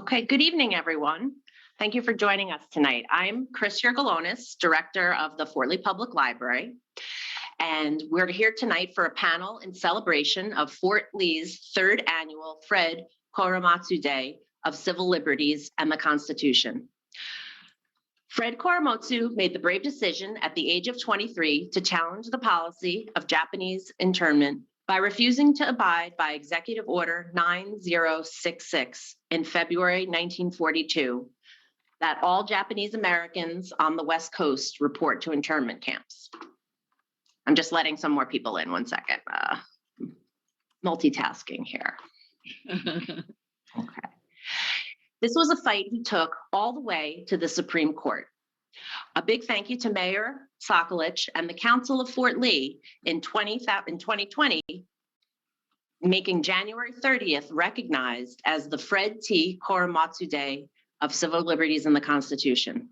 Okay, good evening, everyone. Thank you for joining us tonight. I'm Chris Yurgelonis, Director of the Fort Lee Public Library, and we're here tonight for a panel in celebration of Fort Lee's third annual Fred Koromatsu Day of Civil Liberties and the Constitution. Fred Koromatsu made the brave decision at the age of 23 to challenge the policy of Japanese internment by refusing to abide by Executive Order 9066 in February 1942, that all Japanese Americans on the West Coast report to internment camps. I'm just letting some more people in, 1 second. Multitasking here. Okay. This was a fight he took all the way to the Supreme Court. A big thank you to Mayor Sokolich and the Council of Fort Lee in 2020, making January 30th recognized as the Fred T. Koromatsu Day of Civil Liberties and the Constitution.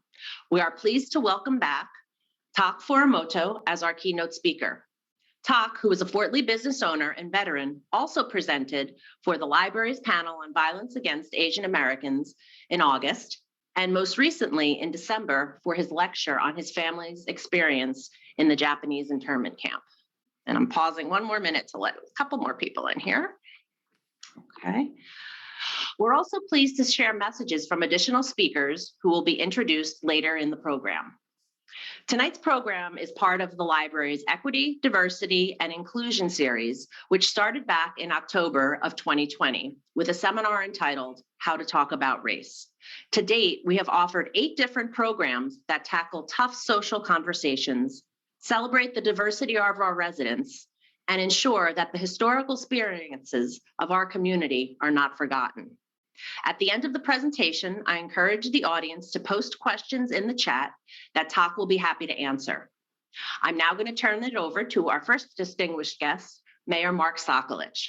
We are pleased to welcome back Tak Furumoto as our keynote speaker. Tak, who is a Fort Lee business owner and veteran, also presented for the library's panel on violence against Asian Americans in August, and most recently in December for his lecture on his family's experience in the Japanese internment camp. And I'm pausing 1 more minute to let a couple more people in here. Okay. We're also pleased to share messages from additional speakers who will be introduced later in the program. Tonight's program is part of the library's Equity, Diversity, and Inclusion series, which started back in October of 2020 with a seminar entitled How to Talk About Race. To date, we have offered 8 different programs that tackle tough social conversations, celebrate the diversity of our residents, and ensure that the historical experiences of our community are not forgotten. At the end of the presentation, I encourage the audience to post questions in the chat that Tak will be happy to answer. I'm now going to turn it over to our first distinguished guest, Mayor Mark Sokolich.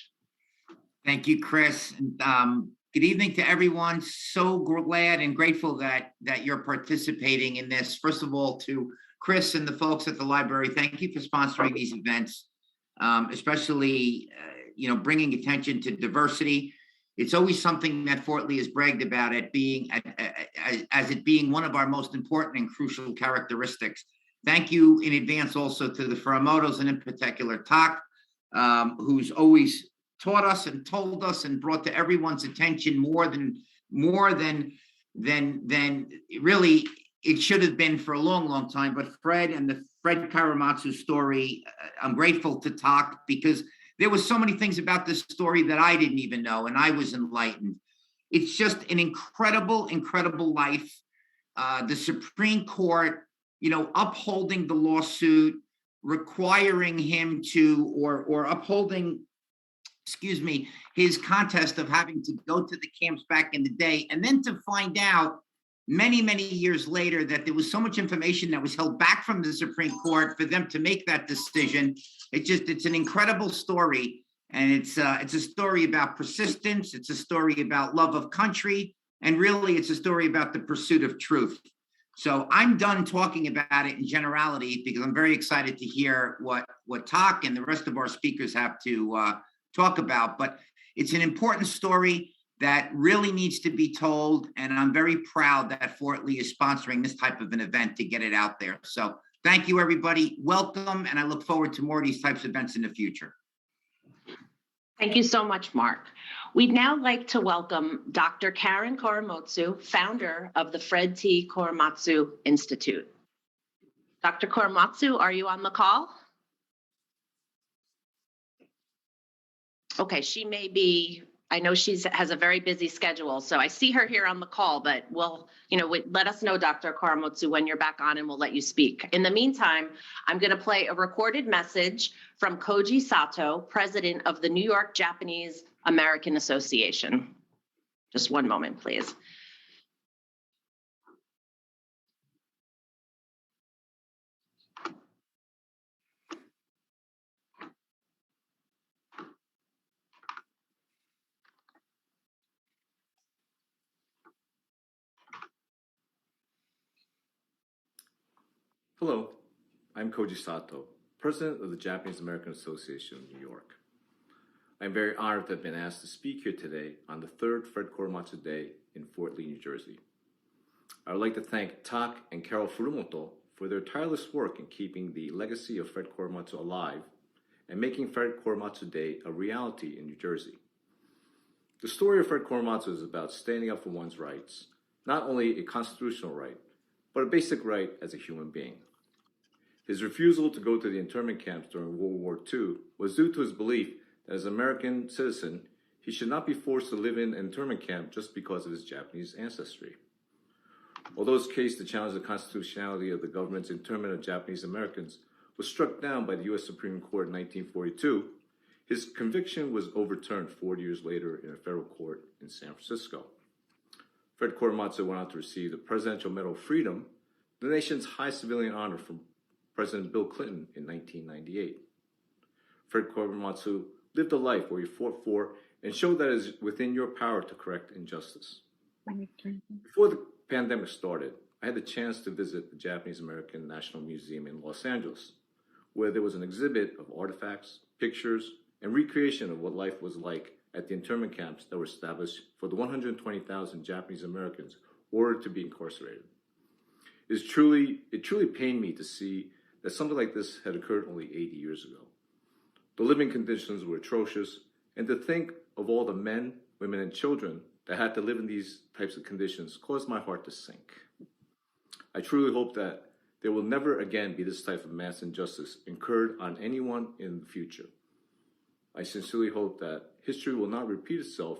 Thank you, Chris. Good evening to everyone. So glad and grateful that you're participating in this. First of all, to Chris and the folks at the library, thank you for sponsoring these events, especially bringing attention to diversity. It's always something that Fort Lee has bragged about it being as it being one of our most important and crucial characteristics. Thank you in advance also to the Furumotos and in particular Tak, who's always taught us and told us and brought to everyone's attention more than really it should have been for a long, long time. But Fred and the Fred Kuramatsu story, I'm grateful to Tak because there was so many things about this story that I didn't even know, and I was enlightened. It's just an incredible, incredible life. The Supreme Court, upholding the lawsuit, requiring him to, or upholding, his contest of having to go to the camps back in the day, and then to find out many, many years later that there was so much information that was held back from the Supreme Court for them to make that decision. It's an incredible story. And it's a story about persistence. It's a story about love of country. And really, it's a story about the pursuit of truth. So I'm done talking about it in generality because I'm very excited to hear what Tak and the rest of our speakers have to talk about. But it's an important story that really needs to be told. And I'm very proud that Fort Lee is sponsoring this type of an event to get it out there. So thank you, everybody. Welcome. And I look forward to more of these types of events in the future. Thank you so much, Mark. We'd now like to welcome Dr. Karen Koromatsu, founder of the Fred T. Koromatsu Institute. Dr. Koromatsu, are you on the call? Okay, she may be. I know she has a very busy schedule, so I see her here on the call, but let us know, Dr. Kuramatsu, when you're back on and we'll let you speak. In the meantime, I'm going to play a recorded message from Koji Sato, president of the New York Japanese American Association. Just 1 moment, please. Hello, I'm Koji Sato, president of the Japanese American Association of New York. I'm very honored to have been asked to speak here today on the third Fred Koromatsu Day in Fort Lee, New Jersey. I would like to thank Tak and Carol Furumoto for their tireless work in keeping the legacy of Fred Koromatsu alive and making Fred Koromatsu Day a reality in New Jersey. The story of Fred Koromatsu is about standing up for one's rights, not only a constitutional right, but a basic right as a human being. His refusal to go to the internment camps during World War II was due to his belief that as an American citizen, he should not be forced to live in an internment camp just because of his Japanese ancestry. Although his case to challenge the constitutionality of the government's internment of Japanese Americans was struck down by the U.S. Supreme Court in 1942, his conviction was overturned 40 years later in a federal court in San Francisco. Fred Kuramatsu went on to receive the Presidential Medal of Freedom, the nation's highest civilian honor, from President Bill Clinton in 1998. Fred Kuramatsu lived a life where he fought for and showed that it is within your power to correct injustice. Before the pandemic started, I had the chance to visit the Japanese American National Museum in Los Angeles, where there was an exhibit of artifacts, pictures, and recreation of what life was like at the internment camps that were established for the 120,000 Japanese Americans ordered to be incarcerated. It truly pained me to see that something like this had occurred only 80 years ago. The living conditions were atrocious, and to think of all the men, women, and children that had to live in these types of conditions caused my heart to sink. I truly hope that there will never again be this type of mass injustice incurred on anyone in the future. I sincerely hope that history will not repeat itself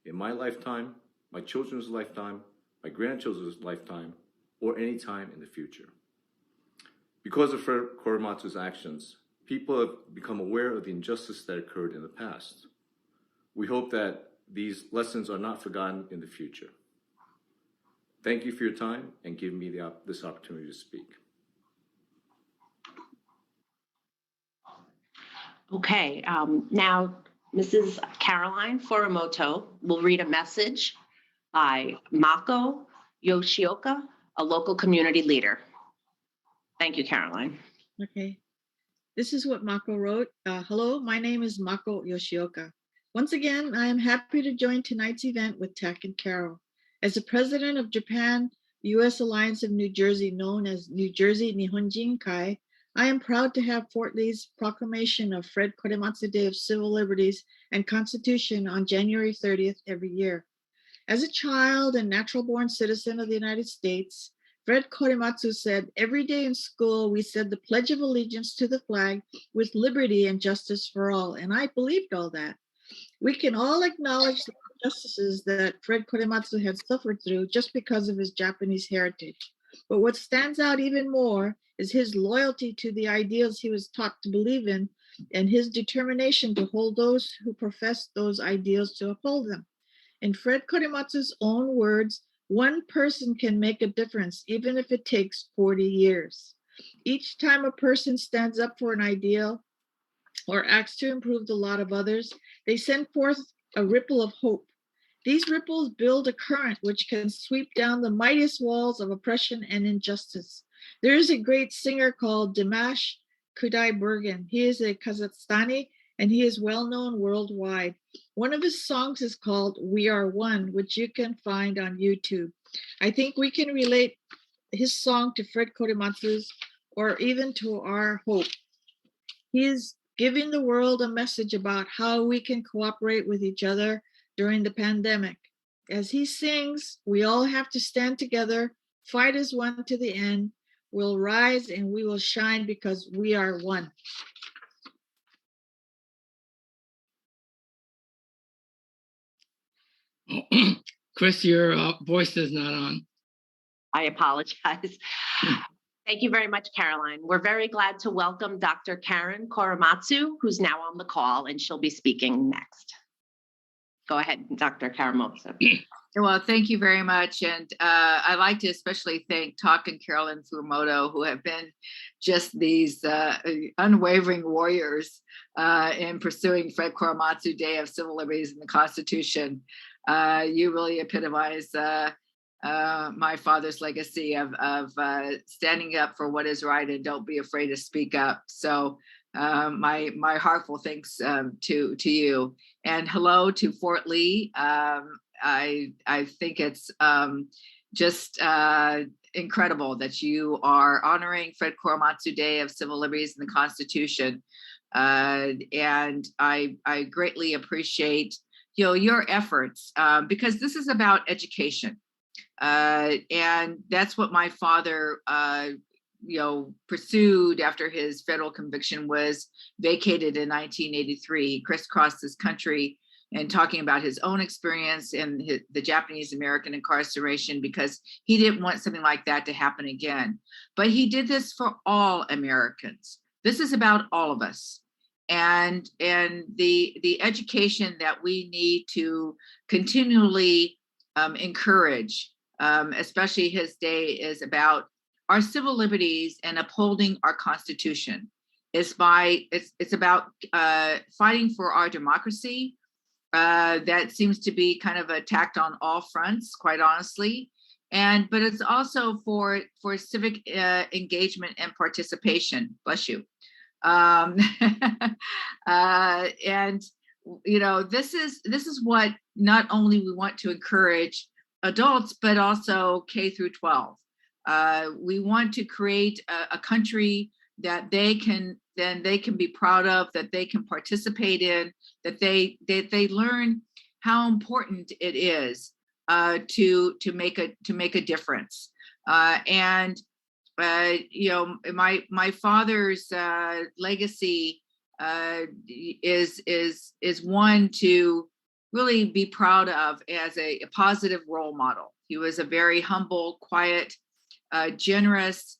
in my lifetime, my children's lifetime, my grandchildren's lifetime, or any time in the future. Because of Fred Koromatsu's actions, people have become aware of the injustice that occurred in the past. We hope that these lessons are not forgotten in the future. Thank you for your time and giving me this opportunity to speak. Okay, now Mrs. Caroline Furumoto will read a message by Mako Yoshioka, a local community leader. Thank you, Caroline. Okay. This is what Mako wrote. Hello, my name is Mako Yoshioka. Once again, I am happy to join tonight's event with Tak and Carol. As the president of Japan U.S. Alliance of New Jersey, known as New Jersey Nihonjin Kai, I am proud to have Fort Lee's proclamation of Fred Korematsu Day of Civil Liberties and Constitution on January 30th every year. As a child and natural-born citizen of the United States, Fred Korematsu said, every day in school, we said the Pledge of Allegiance to the flag with liberty and justice for all. And I believed all that. We can all acknowledge the injustices that Fred Korematsu had suffered through just because of his Japanese heritage. But what stands out even more is his loyalty to the ideals he was taught to believe in and his determination to hold those who profess those ideals to uphold them. In Fred Korematsu's own words, one person can make a difference, even if it takes 40 years. Each time a person stands up for an ideal or acts to improve the lot of others, they send forth a ripple of hope. These ripples build a current which can sweep down the mightiest walls of oppression and injustice. There is a great singer called Dimash Kudaibergen. He is a Kazakhstani and he is well known worldwide. One of his songs is called We Are One, which you can find on YouTube. I think we can relate his song to Fred Korematsu's or even to our hope. He is giving the world a message about how we can cooperate with each other during the pandemic. As he sings, we all have to stand together, fight as one to the end. We'll rise and we will shine because we are one. Chris, your voice is not on. I apologize. Thank you very much, Caroline. We're very glad to welcome Dr. Karen Koromatsu, who's now on the call, and she'll be speaking next. Go ahead, Dr. Koromatsu. Well, thank you very much. And I'd like to especially thank Tak and Carolyn Furumoto, who have been just these unwavering warriors in pursuing Fred Koromatsu Day of Civil Liberties and the Constitution. You really epitomize my father's legacy of standing up for what is right and don't be afraid to speak up. So my heartful thanks to you. And hello to Fort Lee. I think it's just incredible that you are honoring Fred Koromatsu Day of Civil Liberties and the Constitution. And I greatly appreciate your efforts because this is about education. And that's what my father pursued after his federal conviction was vacated in 1983. He crisscrossed this country and talking about his own experience in the Japanese American incarceration because he didn't want something like that to happen again. But he did this for all Americans. This is about all of us. And the education that we need to continually encourage, especially his day, is about our civil liberties and upholding our Constitution. It's about fighting for our democracy. That seems to be kind of attacked on all fronts, quite honestly. But it's also for civic engagement and participation. Bless you. And this is what not only we want to encourage adults, but also K through 12. We want to create a country that they can be proud of, that they can participate in, that they learn how important it is to make a difference. My father's legacy is one to really be proud of as a positive role model. He was a very humble, quiet, generous,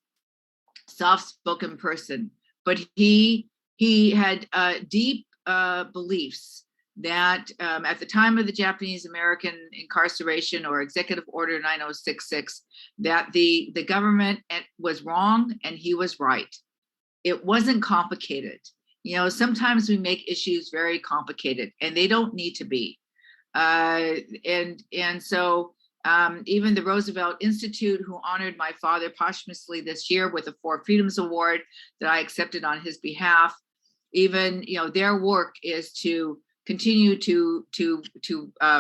soft-spoken person, but he had deep beliefs that at the time of the Japanese American incarceration or Executive Order 9066, that the government was wrong and he was right. It wasn't complicated. Sometimes we make issues very complicated, and they don't need to be. So even the Roosevelt Institute, who honored my father posthumously this year with a Four Freedoms Award that I accepted on his behalf, even their work is to continue to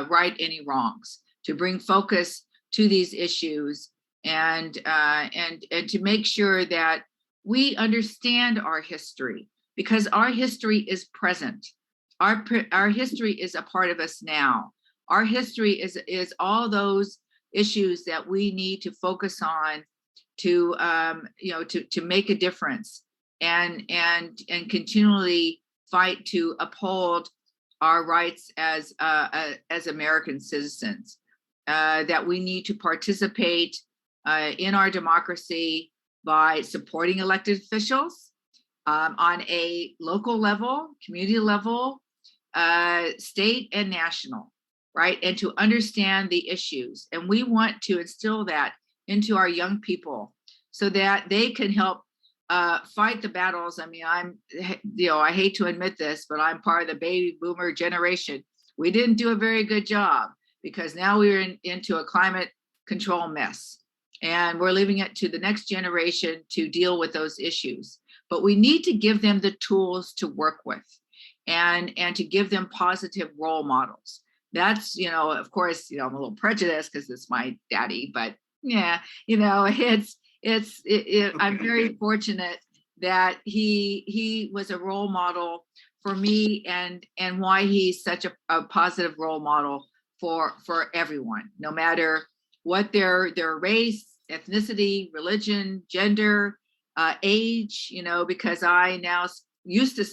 right any wrongs, to bring focus to these issues, and to make sure that we understand our history, because our history is present. Our history is a part of us now. Our history is all those issues that we need to focus on to make a difference and continually fight to uphold our rights as American citizens. That we need to participate in our democracy by supporting elected officials on a local level, community level, state and national, right? And to understand the issues. And we want to instill that into our young people so that they can help fight the battles. I mean, I hate to admit this, but I'm part of the baby boomer generation. We didn't do a very good job because now we're into a climate control mess, and we're leaving it to the next generation to deal with those issues. But we need to give them the tools to work with, and to give them positive role models. That's, of course, I'm a little prejudiced because it's my daddy, but yeah, I'm very fortunate that he was a role model for me, and why he's such a positive role model for everyone, no matter what their race, ethnicity, religion, gender, age, because I now used to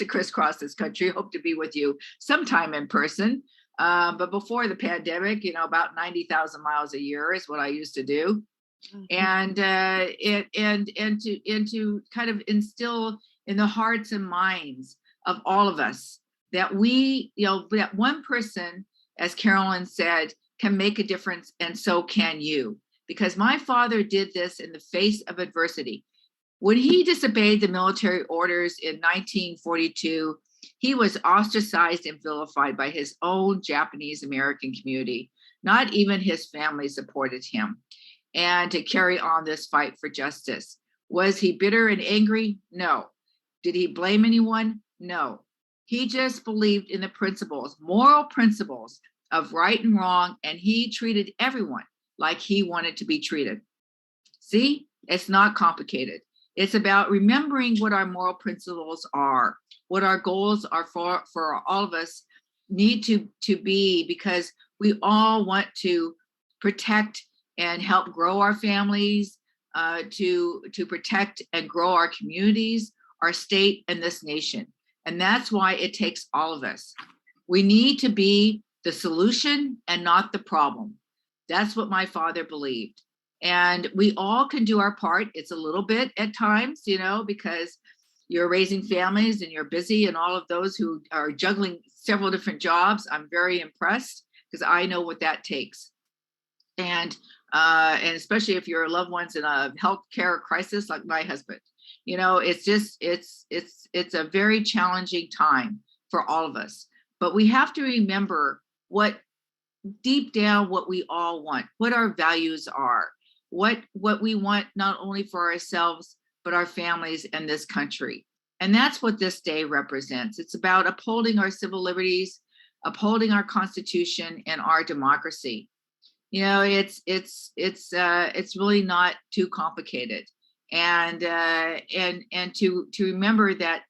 crisscross this country, hope to be with you sometime in person. But before the pandemic, about 90,000 miles a year is what I used to do. And to kind of instill in the hearts and minds of all of us that that one person, as Carolyn said, can make a difference, and so can you. Because my father did this in the face of adversity. When he disobeyed the military orders in 1942, he was ostracized and vilified by his own Japanese American community. Not even his family supported him. And to carry on this fight for justice. Was he bitter and angry? No. Did he blame anyone? No. He just believed in the principles, moral principles of right and wrong, and he treated everyone like he wanted to be treated. See, it's not complicated. It's about remembering what our moral principles are, what our goals are for all of us need to be, because we all want to protect and help grow our families, to protect and grow our communities, our state, and this nation. And that's why it takes all of us. We need to be the solution and not the problem. That's what my father believed. And we all can do our part. It's a little bit at times, because you're raising families and you're busy, and all of those who are juggling several different jobs, I'm very impressed, because I know what that takes. And especially if your loved one's in a healthcare crisis like my husband, it's a very challenging time for all of us. But we have to remember what deep down what we all want, what our values are, what we want not only for ourselves, but our families and this country. And that's what this day represents. It's about upholding our civil liberties, upholding our Constitution and our democracy. It's really not too complicated. And to remember that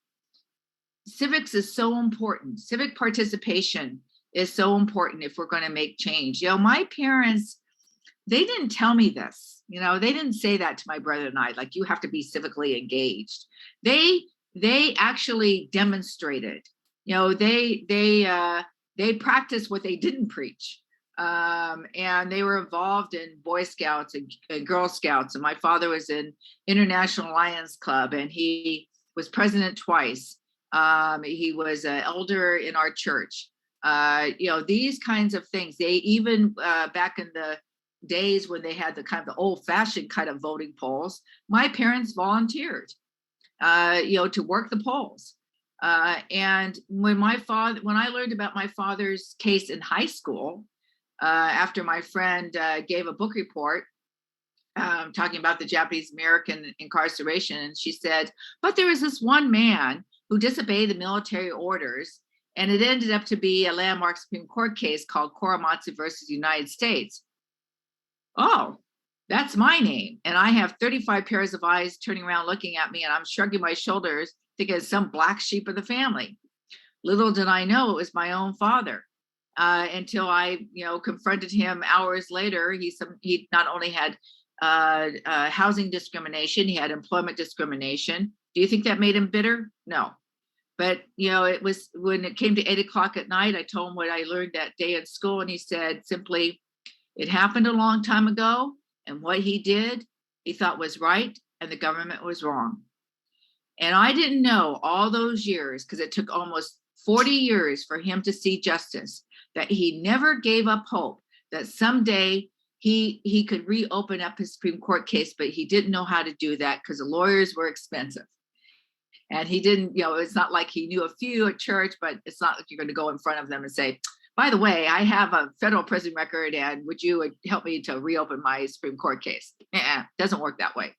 civics is so important. Civic participation is so important if we're going to make change. My parents, they didn't tell me this. They didn't say that to my brother and I, like, you have to be civically engaged. They actually demonstrated. They practiced what they didn't preach. And they were involved in Boy Scouts and Girl Scouts. And my father was in International Lions Club, and he was president twice. He was an elder in our church. These kinds of things. They even back in the days when they had the kind of the old-fashioned kind of voting polls, my parents volunteered, to work the polls. And when I learned about my father's case in high school, after my friend gave a book report talking about the Japanese American incarceration, and she said, but there was this one man who disobeyed the military orders, and it ended up to be a landmark Supreme Court case called Korematsu versus United States. Oh, that's my name. And I have 35 pairs of eyes turning around looking at me, and I'm shrugging my shoulders thinking it's some black sheep of the family. Little did I know it was my own father. Until I, confronted him hours later. He not only had housing discrimination, he had employment discrimination. Do you think that made him bitter? No. But, it was when it came to 8 o'clock at night, I told him what I learned that day in school. And he said simply, it happened a long time ago. And what he did, he thought was right. And the government was wrong. And I didn't know all those years, because it took almost 40 years for him to see justice, that he never gave up hope that someday he could reopen up his Supreme Court case, but he didn't know how to do that because the lawyers were expensive. And he didn't, it's not like he knew a few at church, but it's not like you're going to go in front of them and say, by the way, I have a federal prison record, and would you help me to reopen my Supreme Court case? Doesn't work that way.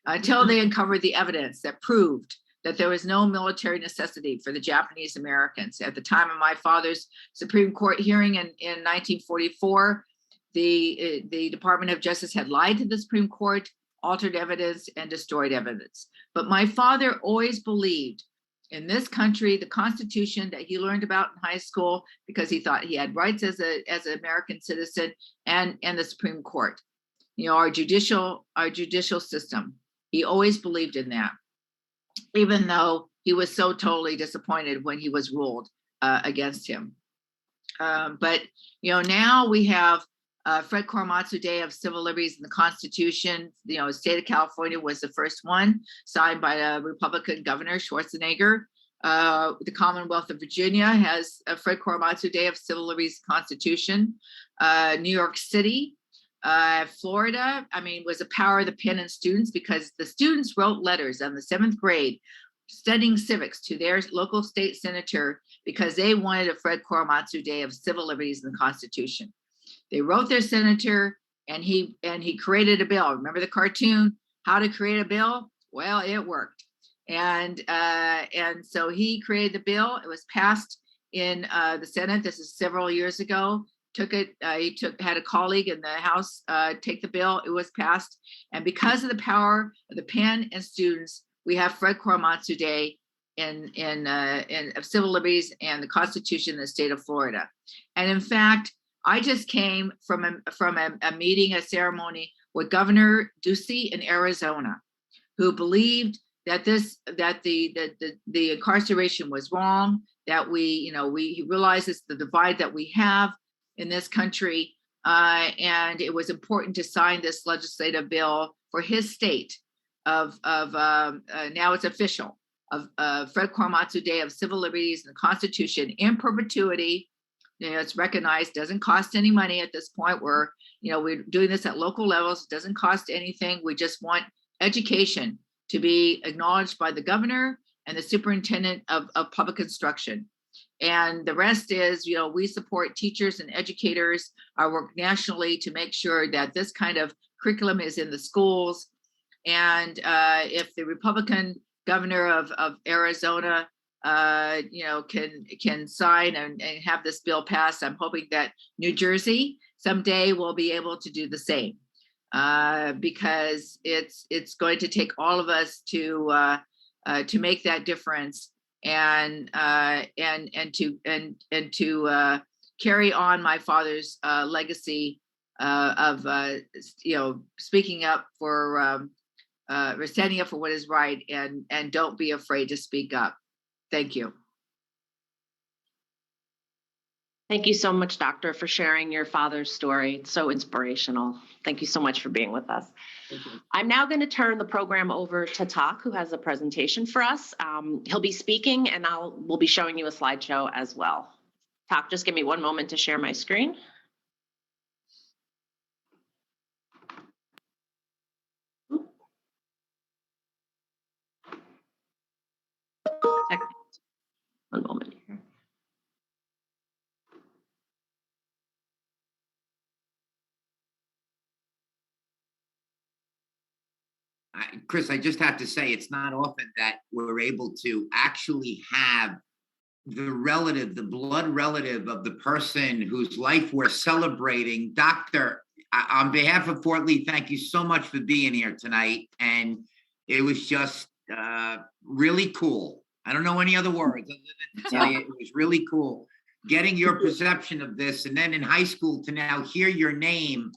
Until they uncovered the evidence that proved that there was no military necessity for the Japanese Americans. At the time of my father's Supreme Court hearing in 1944, the Department of Justice had lied to the Supreme Court, altered evidence, and destroyed evidence. But my father always believed in this country, the Constitution that he learned about in high school, because he thought he had rights as an American citizen, and the Supreme Court, our judicial system. He always believed in that, even though he was so totally disappointed when he was ruled against him. But now we have Fred Koromatsu Day of Civil Liberties in the Constitution. The state of California was the first one, signed by a Republican Governor Schwarzenegger. The Commonwealth of Virginia has a Fred Koromatsu Day of Civil Liberties Constitution. New York City, Florida, was the power of the pen and students, because the students wrote letters in the 7th grade studying civics to their local state senator because they wanted a Fred Koromatsu Day of Civil Liberties in the Constitution. They wrote their senator, and he created a bill. Remember the cartoon, How to Create a Bill? Well, it worked. And so he created the bill. It was passed in the Senate. This is several years ago. Had a colleague in the House take the bill. It was passed. And because of the power of the pen and students, we have Fred Kuramatsu Day of civil liberties and the Constitution in the state of Florida. And in fact, I just came from a meeting, a ceremony with Governor Ducey in Arizona, who believed that the incarceration was wrong, that we realizes the divide that we have in this country, and it was important to sign this legislative bill for his state of now it's official, of Fred Koromatsu Day of Civil Liberties and the Constitution in perpetuity. It's recognized, doesn't cost any money at this point. We're doing this at local levels. It doesn't cost anything. We just want education to be acknowledged by the governor and the superintendent of public instruction. And the rest is, we support teachers and educators. I work nationally to make sure that this kind of curriculum is in the schools. And if the Republican governor of Arizona, can sign and have this bill passed, I'm hoping that New Jersey someday will be able to do the same, because it's going to take all of us to make that difference and to carry on my father's legacy of speaking up for standing up for what is right, and don't be afraid to speak up. Thank you. Thank you so much, Doctor, for sharing your father's story. It's so inspirational. Thank you so much for being with us. I'm now going to turn the program over to Tak, who has a presentation for us. He'll be speaking, and we'll be showing you a slideshow as well. Tak, just give me one moment to share my screen. One moment here. Chris, I just have to say, it's not often that we're able to actually have the blood relative of the person whose life we're celebrating. Doctor, on behalf of Fort Lee, thank you so much for being here tonight. And it was just really cool. I don't know any other words other than to tell you it was really cool. Getting your perception of this, and then in high school to now hear your name.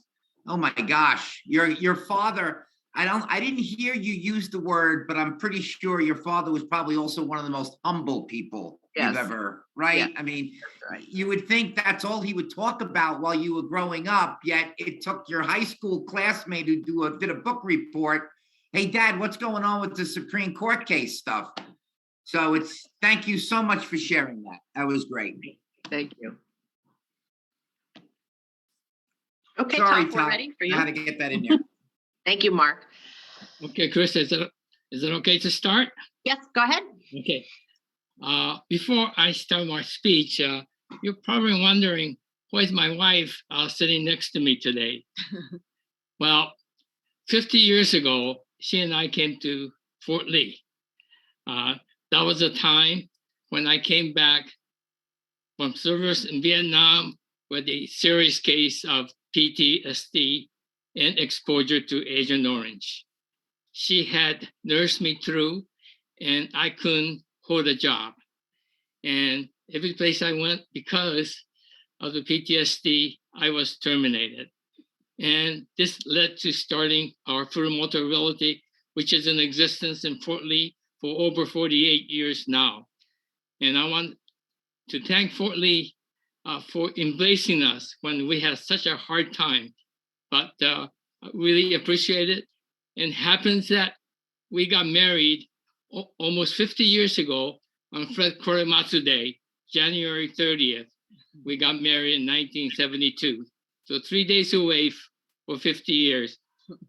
Oh my gosh, your father. I didn't hear you use the word, but I'm pretty sure your father was probably also one of the most humble people you've ever, right? Yeah. I mean, right. You would think that's all he would talk about while you were growing up, yet it took your high school classmate who did a book report. Hey, Dad, what's going on with the Supreme Court case stuff? So thank you so much for sharing that. That was great. Thank you. Okay, sorry, Tom, we're ready for you. I had to get that in there. Thank you, Mark. Okay, Chris, is it okay to start? Yes, go ahead. Okay. Before I start my speech, you're probably wondering, where's my wife sitting next to me today? Well, 50 years ago, she and I came to Fort Lee. That was a time when I came back from service in Vietnam with a serious case of PTSD and exposure to Agent Orange. She had nursed me through, and I couldn't hold a job. And every place I went, because of the PTSD, I was terminated. And this led to starting our Furumoto Realty, which is in existence in Fort Lee for over 48 years now. And I want to thank Fort Lee for embracing us when we had such a hard time, but really appreciate it. And happens that we got married almost 50 years ago on Fred Kuramatsu Day, January 30th. We got married in 1972. So 3 days away for 50 years.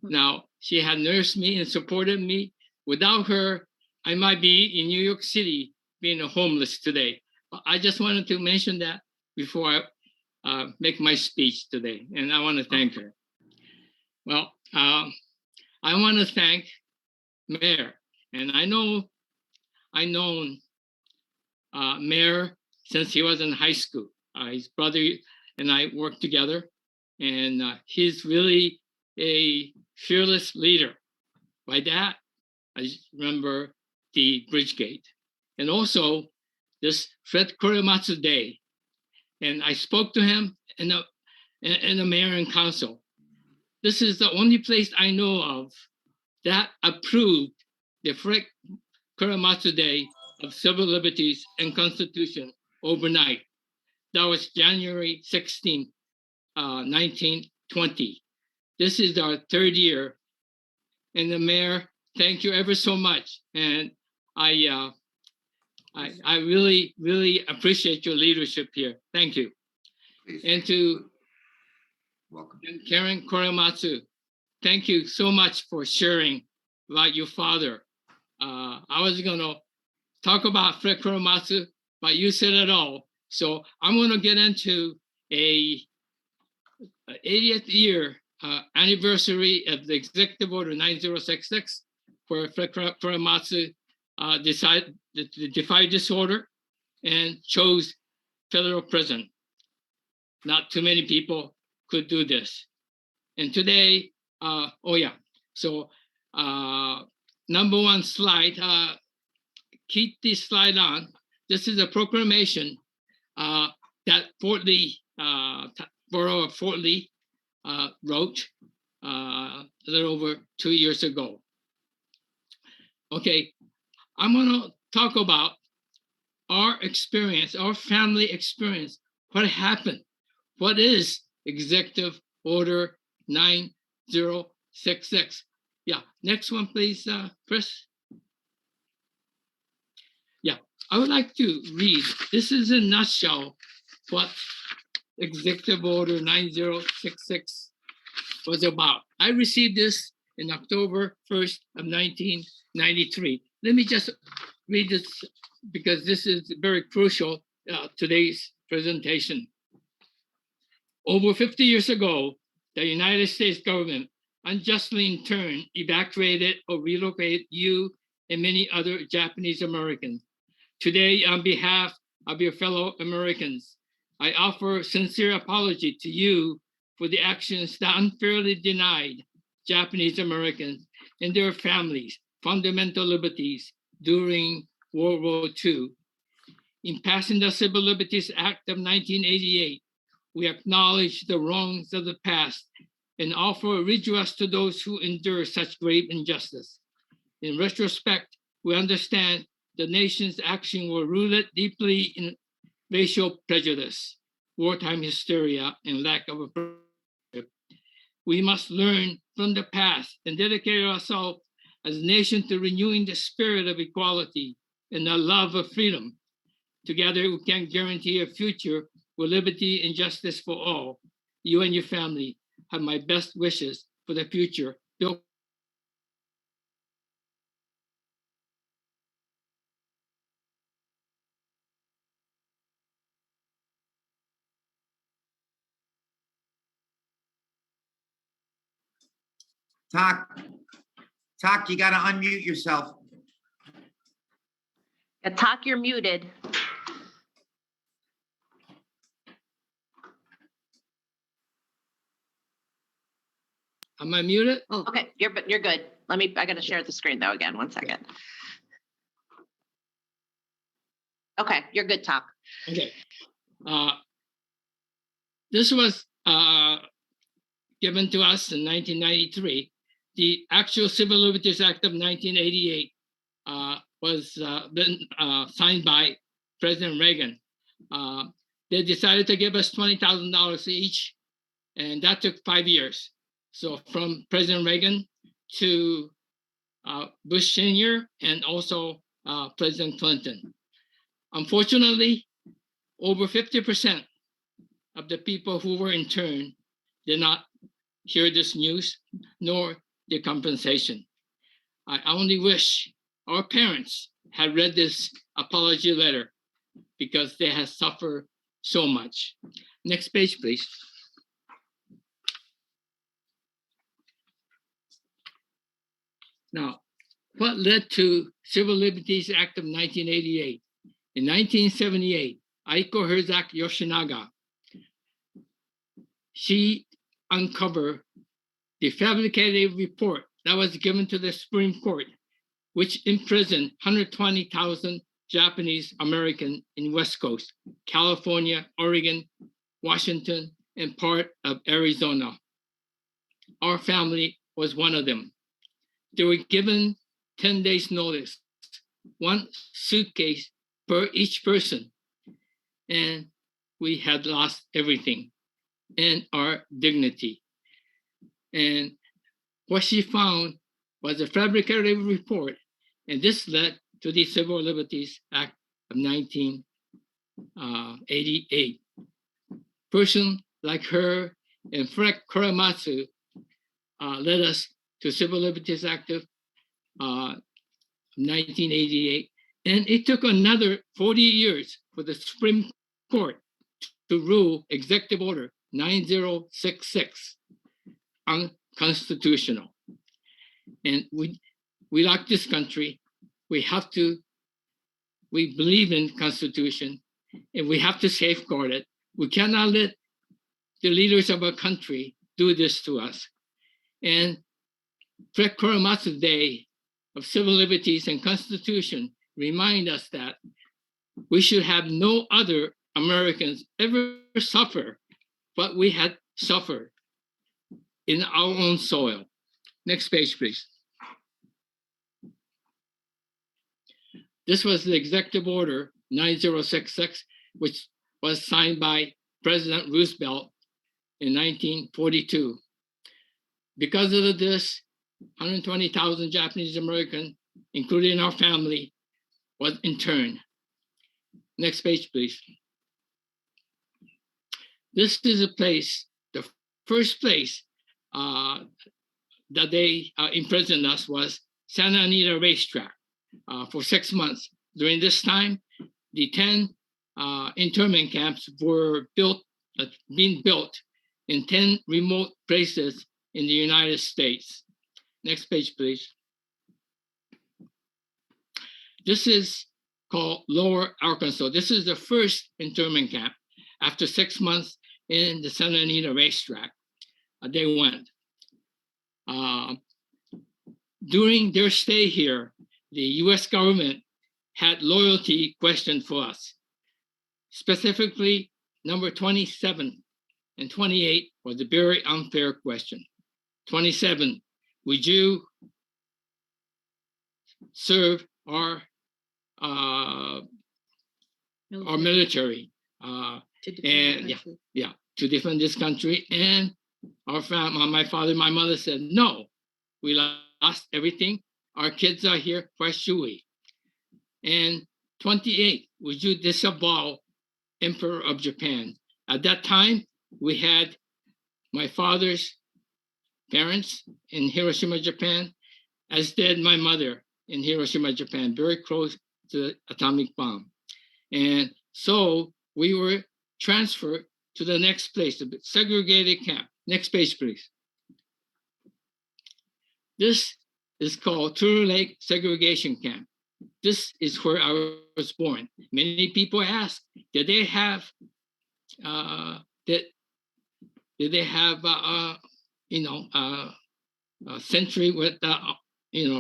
Now, she had nursed me and supported me. Without her, I might be in New York City being homeless today. But I just wanted to mention that before I make my speech today. And I want to thank her. Well, I want to thank Mayor. And I known Mayor since he was in high school. His brother and I worked together, and he's really a fearless leader. By that, I remember the bridge gate, and also this Fred Kuramatsu Day. And I spoke to him in the mayor and council. This is the only place I know of that approved the Fred Kuramatsu Day of Civil Liberties and Constitution overnight. That was January 16, 1920. This is our third year. And the mayor, thank you ever so much. And I really, really appreciate your leadership here. Thank you. Please. And to Welcome. Karen Koromatsu, thank you so much for sharing about your father. I was gonna talk about Fred Koromatsu, but you said it all. So I'm gonna get into a 80th year anniversary of the Executive Order 9066, where Fred Kuramatsu decided to defy disorder and chose federal prison. Not too many people could do this. And today, so number one slide, keep this slide on. This is a proclamation that Fort Lee, Borough of Fort Lee wrote a little over 2 years ago. Okay, I'm gonna talk about our experience, our family experience, what happened. What is Executive Order 9066? Yeah, next one, please, Chris. Yeah, I would like to read. This is in a nutshell what Executive Order 9066 was about. I received this in October 1st of 1993. Let me just read this because this is very crucial today's presentation. Over 50 years ago, the United States government unjustly in turn evacuated or relocated you and many other Japanese Americans. Today, on behalf of your fellow Americans, I offer sincere apology to you for the actions that unfairly denied Japanese Americans and their families fundamental liberties during World War II. In passing the Civil Liberties Act of 1988, we acknowledge the wrongs of the past and offer redress to those who endure such grave injustice. In retrospect, we understand the nation's actions were rooted deeply in racial prejudice, wartime hysteria, and lack of a. We must learn from the past and dedicate ourselves as a nation to renewing the spirit of equality and the love of freedom. Together, we can guarantee a future with liberty and justice for all. You and your family have my best wishes for the future. Bill. Tak, you got to unmute yourself. Tak, you're muted. Am I muted? Oh, Okay, you're good. I got to share the screen though again. 1 second. Okay, you're good, Tak. Okay. This was given to us in 1993. The actual Civil Liberties Act of 1988 was signed by President Reagan. They decided to give us $20,000 each, and that took 5 years. So from President Reagan to Bush Sr. and also President Clinton. Unfortunately, over 50% of the people who were interned did not hear this news nor the compensation. I only wish our parents had read this apology letter because they have suffered so much. Next page, please. Now, what led to Civil Liberties Act of 1988? In 1978, Aiko Herzak Yoshinaga. She uncovered the fabricated report that was given to the Supreme Court, which imprisoned 120,000 Japanese American in West Coast, California, Oregon, Washington, and part of Arizona. Our family was one of them. They were given 10 days notice, one suitcase per each person, and we had lost everything and our dignity. And what she found was a fabricated report, and this led to the Civil Liberties Act of 1988. Person like her and Karen Kuramatsu led us to Civil Liberties Act of 1988. And it took another 40 years for the Supreme Court to rule Executive Order 9066 unconstitutional. And we like this country. We believe in Constitution, and we have to safeguard it. We cannot let the leaders of our country do this to us. And Fred Koromatsu Day of Civil Liberties and Constitution remind us that we should have no other Americans ever suffer what we had suffered in our own soil. Next page, please. This was the Executive Order 9066, which was signed by President Roosevelt in 1942. Because of this, 120,000 Japanese American, including our family, was interned. Next page, please. This is a place, the first place that they imprisoned us was Santa Anita Racetrack for 6 months. During this time, the 10 internment camps were being built in 10 remote places in the United States. Next page, please. This is called Lower Arkansas. This is the first internment camp. After 6 months in the Santa Anita Racetrack, they went. During their stay here, the US government had loyalty questions for us. Specifically, number 27 and 28 was a very unfair question. 27, would you serve our military to defend this country? And my father and my mother said, no, we lost everything. Our kids are here, why should we? And 28, would you disavow Emperor of Japan? At that time, we had my father's parents in Hiroshima, Japan, as did my mother in Hiroshima, Japan, very close to the atomic bomb. And so we were transferred to the next place, the segregated camp. Next page, please. This is called Turtle Lake Segregation Camp. This is where I was born. Many people ask, did they have a sentry with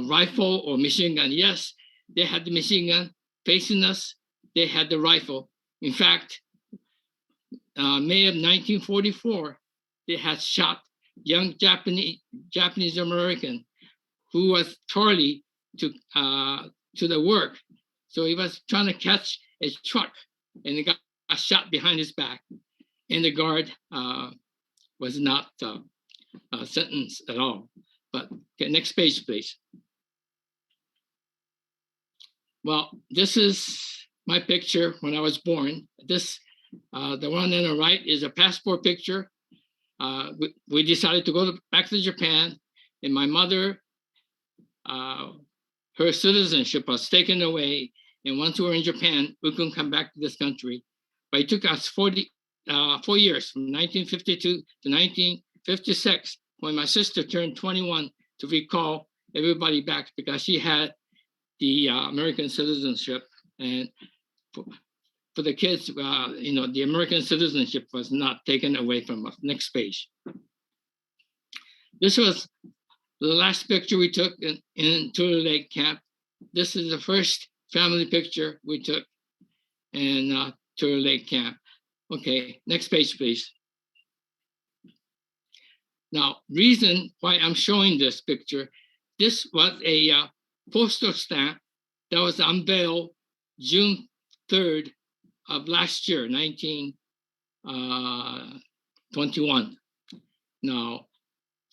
rifle or machine gun? Yes, they had the machine gun facing us. They had the rifle. In fact, May of 1944, they had shot young Japanese American who was Charlie to the work. So he was trying to catch a truck, and he got shot behind his back. And the guard was not sentenced at all. But okay, next page, please. Well, this is my picture when I was born. This, the one on the right is a passport picture. We decided to go back to Japan, and my mother, her citizenship was taken away. And once we were in Japan, we couldn't come back to this country. But it took us 4 years, from 1952 to 1956, when my sister turned 21, to recall everybody back because she had the American citizenship. And for the kids, the American citizenship was not taken away from us. Next page. This was the last picture we took in Turtle Lake Camp. This is the first family picture we took in Turtle Lake Camp. Okay, next page, please. Now, reason why I'm showing this picture, this was a postal stamp that was unveiled June 3rd of last year, 1921. Now,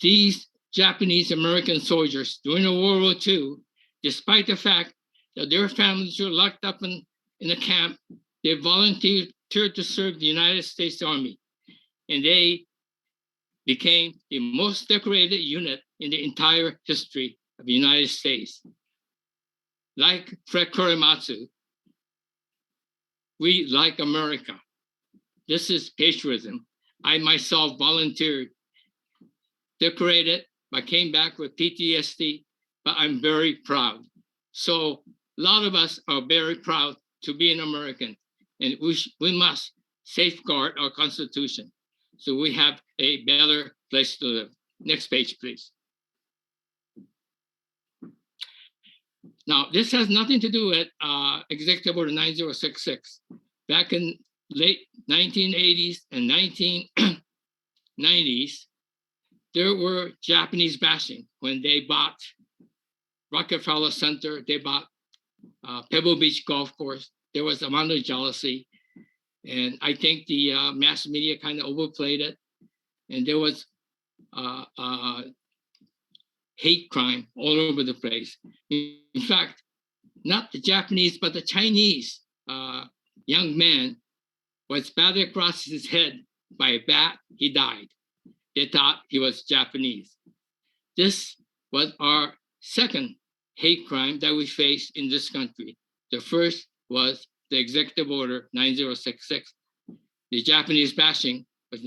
these Japanese American soldiers during the World War II, despite the fact that their families were locked up in a camp, they volunteered to serve the United States Army. And they became the most decorated unit in the entire history of the United States. Like Fred Korematsu, we like America. This is patriotism. I myself volunteered, decorated, I came back with PTSD, but I'm very proud. So a lot of us are very proud to be an American, and we must safeguard our Constitution so we have a better place to live. Next page, please. Now, this has nothing to do with Executive Order 9066. Back in late 1980s and 1990s, there were Japanese bashing when they bought Rockefeller Center, they bought Pebble Beach Golf Course. There was a amount of jealousy. And I think the mass media kind of overplayed it. And there was hate crime all over the place. In fact, not the Japanese, but the Chinese young man was battered across his head by a bat. He died. They thought he was Japanese. This was our second hate crime that we faced in this country. The first was the Executive Order 9066. The Japanese bashing was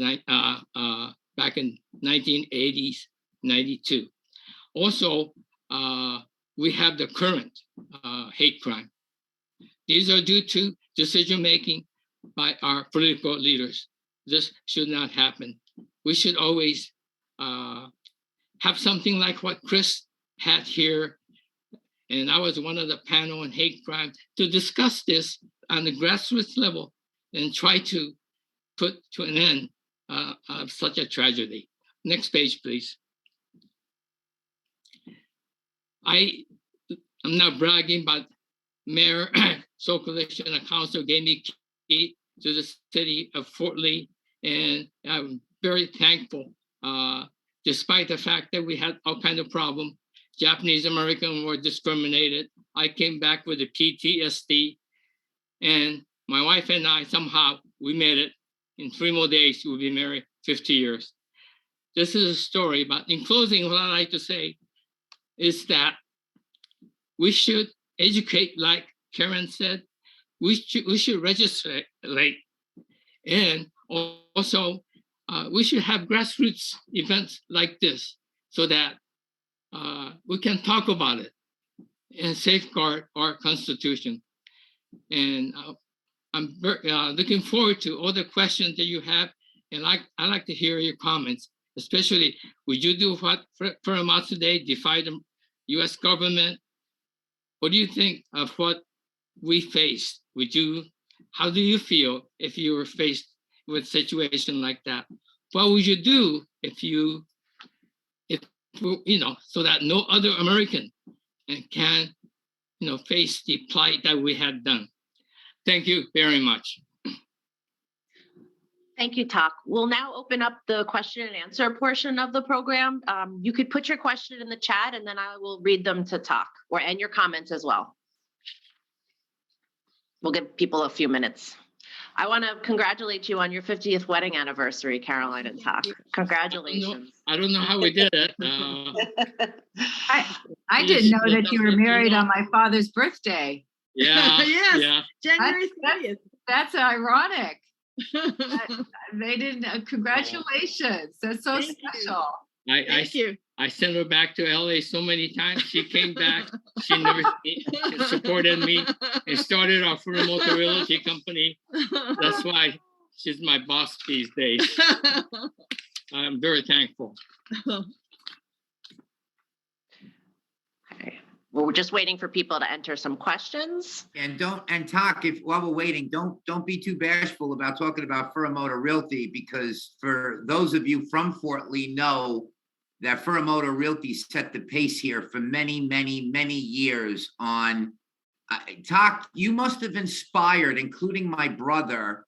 back in 1980s, 92. Also, we have the current hate crime. These are due to decision-making by our political leaders. This should not happen. We should always have something like what Chris had here. And I was one of the panel on hate crime to discuss this on the grassroots level and try to put to an end of such a tragedy. Next page, please. I'm not bragging, but Mayor Sokolich and the council gave me key to the city of Fort Lee, and I'm very thankful. Despite the fact that we had all kinds of problems, Japanese Americans were discriminated. I came back with a PTSD, and my wife and I somehow we made it. In 3 more days, we'll be married 50 years. This is a story, but in closing, what I'd like to say is that we should educate, like Karen said. We should legislate, and also we should have grassroots events like this so that we can talk about it and safeguard our Constitution. And I'm looking forward to all the questions that you have, and I'd like to hear your comments, especially would you do what Furumoto Day, defy the U.S. government? What do you think of what we faced? How do you feel if you were faced with a situation like that? What would you do so that no other American can, face the plight that we had done? Thank you very much. Thank you, Tak. We'll now open up the question and answer portion of the program. You could put your question in the chat and then I will read them to Tak, and your comments as well. We'll give people a few minutes. I want to congratulate you on your 50th wedding anniversary, Caroline and Tak. Congratulations. I don't know how we did it. I didn't know that you were married on my father's birthday. Yeah. Yes. Yeah. January 30th. That's ironic. They didn't. Congratulations. That's so special. Thank you. I sent her back to LA so many times. She came back. She never supported me. and started our Furumoto Realty Company. That's why she's my boss these days. I'm very thankful. Okay. Well, we're just waiting for people to enter some questions. And talk, if while we're waiting, don't be too bashful about talking about Furumoto Realty, because for those of you from Fort Lee know that Furumoto Realty set the pace here for many, many, many years on talk. You must have inspired, including my brother,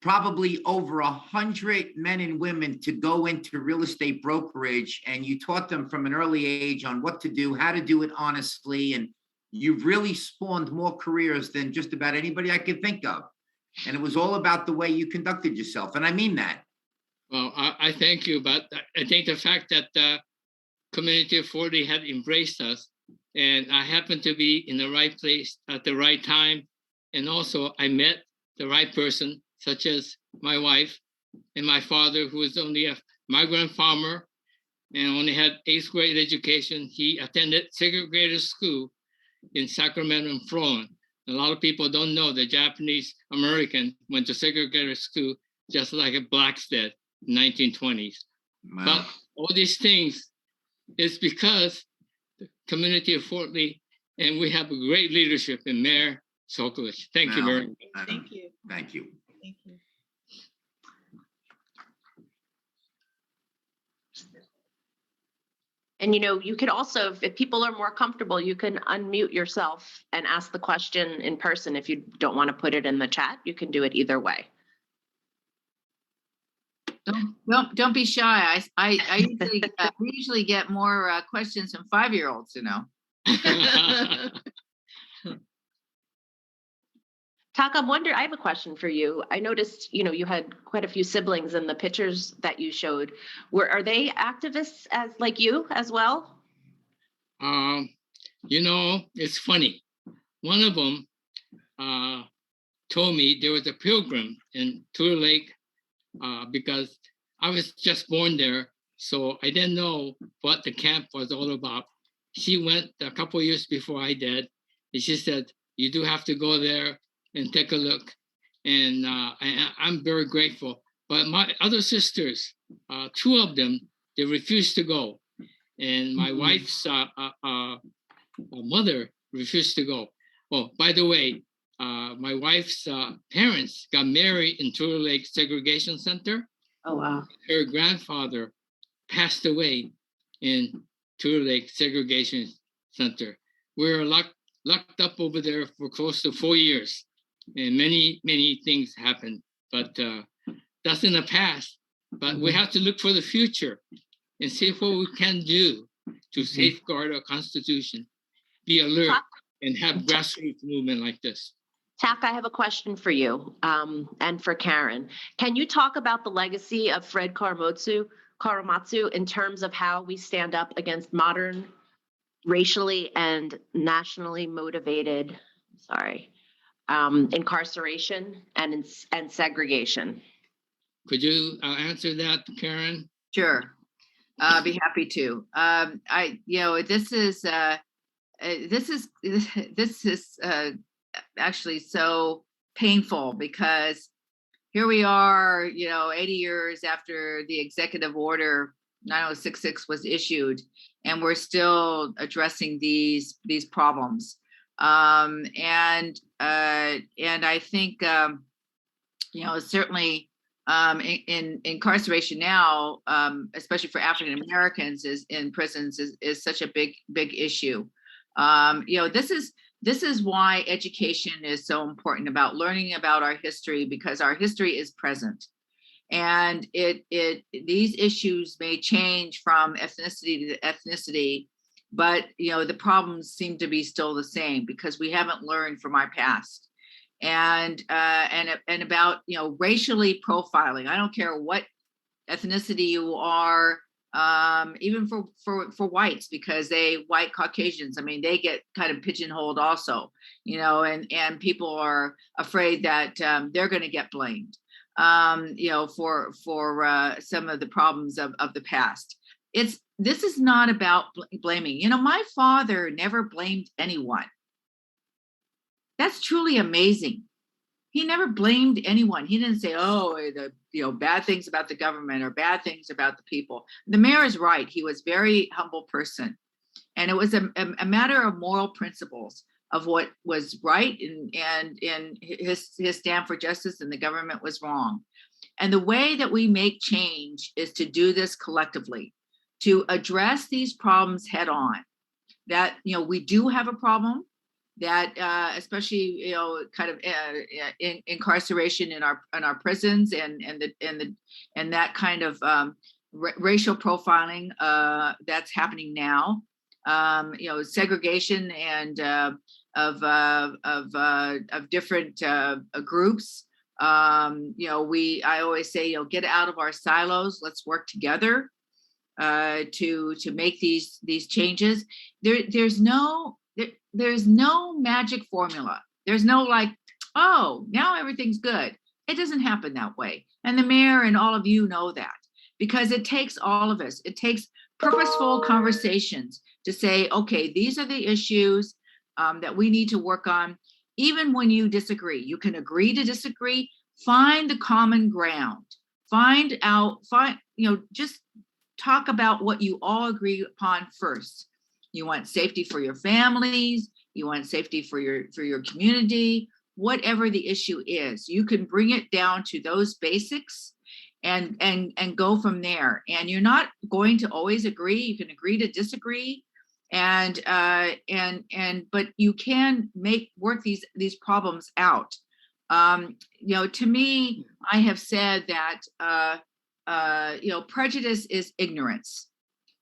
probably over 100 men and women to go into real estate brokerage, and you taught them from an early age on what to do, how to do it honestly, and you've really spawned more careers than just about anybody I could think of. And it was all about the way you conducted yourself, and I mean that. Well, I thank you, but I think the fact that the community of Fort Lee had embraced us, and I happened to be in the right place at the right time, and also I met the right person, such as my wife and my father, who was only a migrant farmer and only had 8th grade education. He attended segregated school in Sacramento and Florence. A lot of people don't know the Japanese American went to segregated school just like a blacks did in 1920s. Wow. But all these things is because the community of Fort Lee, and we have a great leadership in Mayor Sokolich. Thank you very much. Thank you. Thank you. Thank you. And you could also, if people are more comfortable, you can unmute yourself and ask the question in person. If you don't want to put it in the chat, you can do it either way. Don't be shy. We usually get more questions from 5-year-olds, Tak, I have a question for you. I noticed, you had quite a few siblings in the pictures that you showed. Are they activists like you as well? It's funny. One of them told me there was a pilgrim in Turtle Lake because I was just born there, so I didn't know what the camp was all about. She went a couple of years before I did, and she said, you do have to go there and take a look. And I'm very grateful. But my other sisters, 2 of them, they refused to go. And my wife's mother refused to go. Oh, by the way, my wife's parents got married in Turtle Lake Segregation Center. Oh, wow. Her grandfather passed away in Turtle Lake Segregation Center. We were locked up over there for close to 4 years. And many, many things happened, but that's in the past. But we have to look for the future and see what we can do to safeguard our Constitution, be alert, and have grassroots movement like this. Tak, I have a question for you and for Karen. Can you talk about the legacy of Fred Koromatsu in terms of how we stand up against modern, racially and nationally motivated, incarceration and segregation? Could you answer that, Karen? Sure, I'll be happy to. This is actually so painful because here we are, 80 years after the executive order 9066 was issued, and we're still addressing these problems. And I think, certainly in incarceration now, especially for African Americans, is in prisons is such a big issue. This is why education is so important, about learning about our history, because our history is present. And these issues may change from ethnicity to ethnicity, but the problems seem to be still the same because we haven't learned from our past. And about racially profiling. I don't care what ethnicity you are, even for whites, because white Caucasians, they get kind of pigeonholed also, and people are afraid that they're going to get blamed, for some of the problems of the past. This is not about blaming. My father never blamed anyone. That's truly amazing. He never blamed anyone. He didn't say, oh, the bad things about the government or bad things about the people. The mayor is right. He was a very humble person. And it was a matter of moral principles of what was right and his stand for justice, and the government was wrong. And the way that we make change is to do this collectively, to address these problems head on. That, we do have a problem, that especially, kind of incarceration in our prisons and that kind of racial profiling that's happening now. Segregation and of different groups. I always say, get out of our silos. Let's work together to make these changes. There's no magic formula. There's no like, oh, now everything's good. It doesn't happen that way. And the mayor and all of you know that, because it takes all of us. It takes purposeful conversations to say, okay, these are the issues that we need to work on. Even when you disagree, you can agree to disagree, find the common ground, just talk about what you all agree upon first. You want safety for your families, you want safety for your community, whatever the issue is, you can bring it down to those basics and go from there. And you're not going to always agree. You can agree to disagree, but you can work these problems out. To me, I have said that prejudice is ignorance,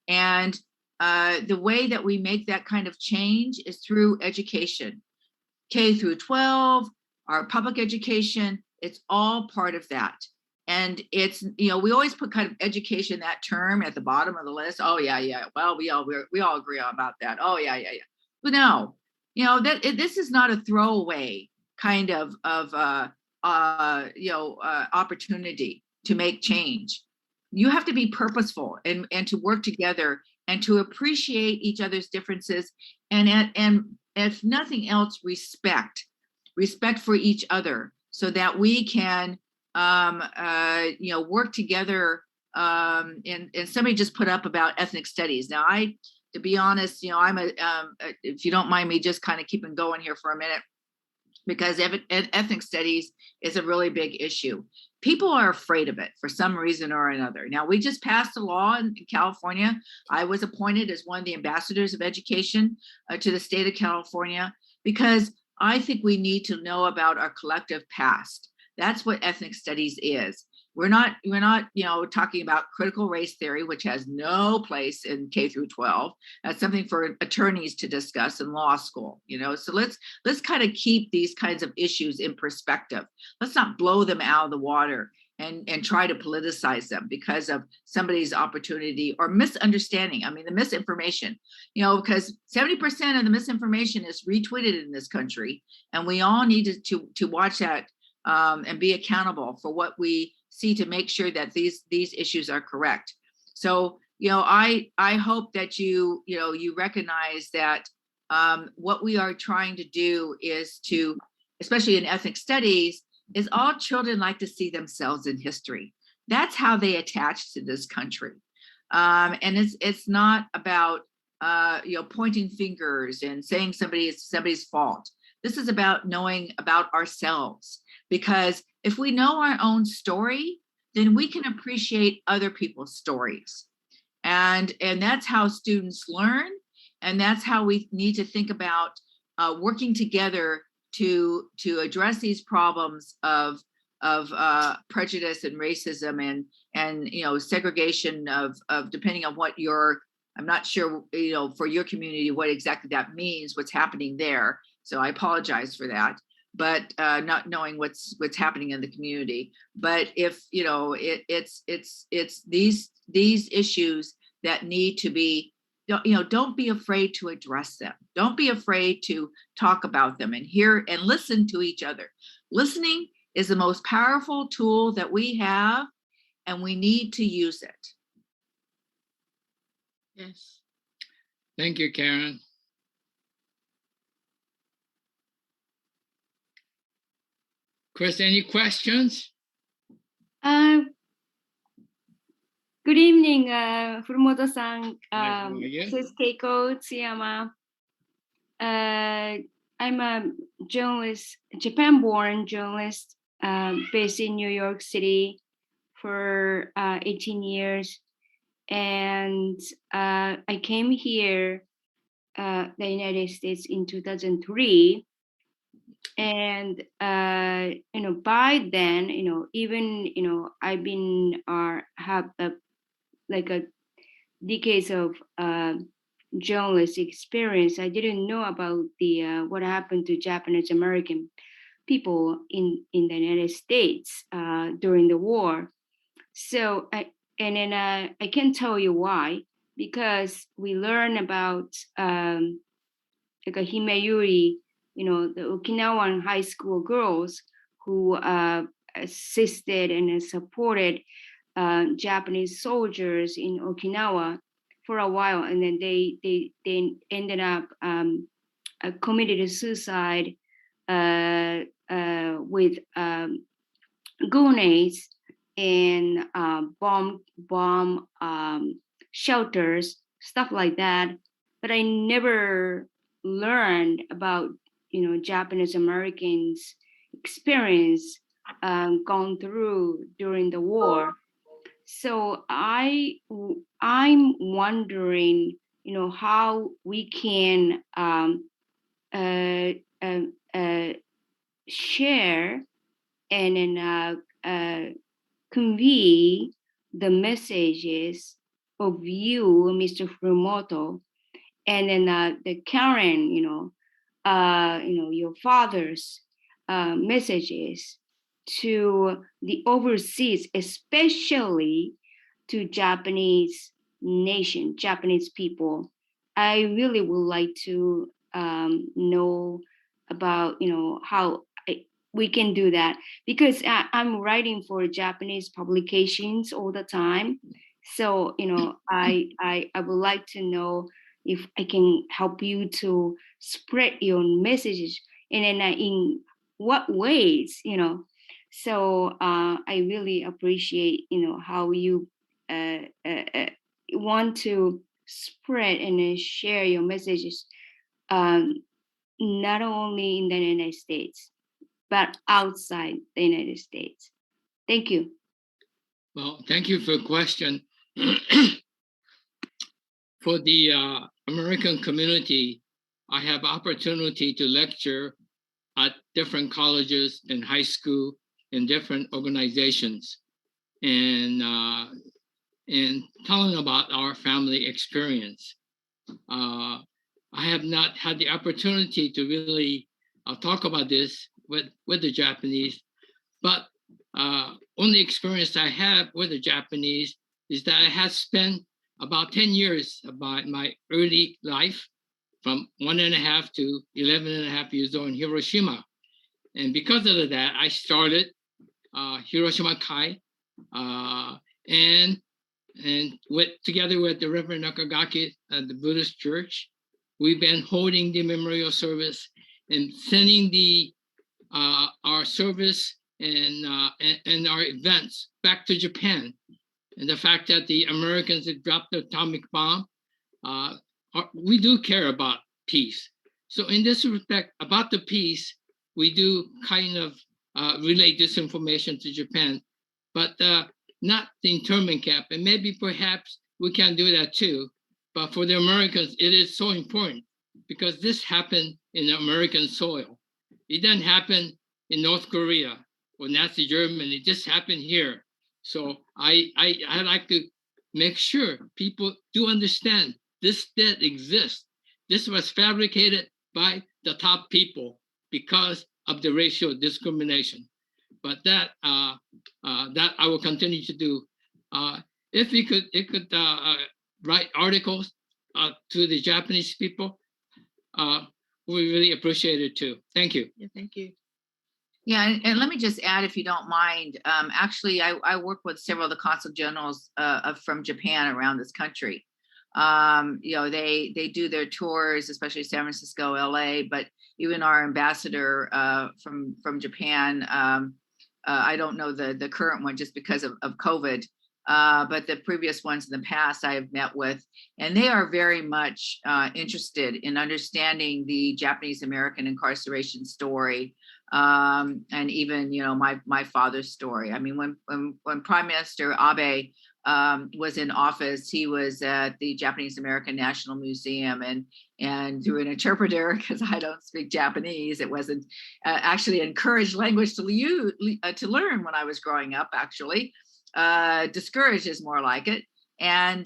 and the way that we make that kind of change is through education, K through 12, our public education. It's all part of that. And it's, we always put kind of education, that term, at the bottom of the list. Oh yeah. Well, we all agree about that. Oh yeah. But no, this is not a throwaway kind of opportunity to make change. You have to be purposeful and to work together and to appreciate each other's differences, and if nothing else, respect for each other, so that we can work together. And somebody just put up about ethnic studies. Now, to be honest, I'm if you don't mind me just kind of keeping going here for a minute, because ethnic studies is a really big issue. People are afraid of it for some reason or another. Now, we just passed a law in California. I was appointed as one of the ambassadors of education to the state of California, because I think we need to know about our collective past. That's what ethnic studies is. We're not talking about critical race theory, which has no place in K through 12. That's something for attorneys to discuss in law school, So let's kind of keep these kinds of issues in perspective. Let's not blow them out of the water and try to politicize them because of somebody's opportunity or misunderstanding. I mean, the misinformation, because 70% of the misinformation is retweeted in this country, and we all need to watch that and be accountable for what we see to make sure that these issues are correct. So, I hope that you recognize that what we are trying to do is to, especially in ethnic studies, is all children like to see themselves in history. That's how they attach to this country. And it's not about pointing fingers and saying somebody's fault. This is about knowing about ourselves, because if we know our own story, then we can appreciate other people's stories. And that's how students learn. And that's how we need to think about working together to address these problems of prejudice and racism and segregation of depending on what I'm not sure, for your community, what exactly that means, what's happening there. So I apologize for that. But not knowing what's happening in the community. But if it's these issues that need to be, don't be afraid to address them. Don't be afraid to talk about them and hear and listen to each other. Listening is the most powerful tool that we have, and we need to use it. Yes. Thank you, Karen. Chris, any questions? Good evening, Furumoto-san, Hi, how are you? this is Keiko Tsuyama. I'm a journalist, Japan-born journalist, based in New York City for 18 years. And I came here, the United States in 2003. And, by then, even, I've been, have like a decades of journalist experience. I didn't know about the what happened to Japanese American people in the United States during the war. So I can tell you why, because we learn about like a Himeyuri, the Okinawan high school girls who assisted and supported Japanese soldiers in Okinawa for a while, and then they ended up committed suicide with grenades and bomb shelters, stuff like that. But I never learned about Japanese Americans' experience gone through during the war. So I'm wondering, how we can share and then convey the messages of you, Mr. Furumoto, and then the Karen, your father's messages to the overseas, especially to Japanese nation, Japanese people. I really would like to know about, how we can do that, because I'm writing for Japanese publications all the time. So, I would like to know if I can help you to spread your messages, and then in what ways, So I really appreciate, how you want to spread and share your messages, not only in the United States, but outside the United States. Thank you. Well, thank you for the question. For the American community, I have opportunity to lecture at different colleges and high school in different organizations, and telling about our family experience. I have not had the opportunity to really talk about this with the Japanese, but only experience I have with the Japanese is that I have spent about 10 years about my early life from 1.5 to 11.5 years old in Hiroshima. And because of that, I started Hiroshima Kai, and together with the Reverend Nakagaki at the Buddhist Church, we've been holding the memorial service and sending our service and our events back to Japan. And the fact that the Americans had dropped the atomic bomb, we do care about peace. So in this respect, about the peace, we do kind of relay this information to Japan, but not the internment camp. And maybe perhaps we can do that too. But for the Americans, it is so important because this happened in American soil. It didn't happen in North Korea or Nazi Germany. This happened here. So I like to make sure people do understand this did exist. This was fabricated by the top people because of the racial discrimination. But that I will continue to do. If it could write articles to the Japanese people, we really appreciate it too. Thank you. Yeah, thank you. Yeah, and let me just add, if you don't mind, actually, I work with several of the consul generals from Japan around this country. They do their tours, especially San Francisco, LA, but even our ambassador from Japan, I don't know the current one just because of COVID, but the previous ones in the past I have met with, and they are very much interested in understanding the Japanese American incarceration story, and even my father's story. I mean, when Prime Minister Abe was in office, he was at the Japanese American National Museum, and through an interpreter, because I don't speak Japanese, it wasn't actually encouraged language to learn when I was growing up. Actually, discouraged is more like it. And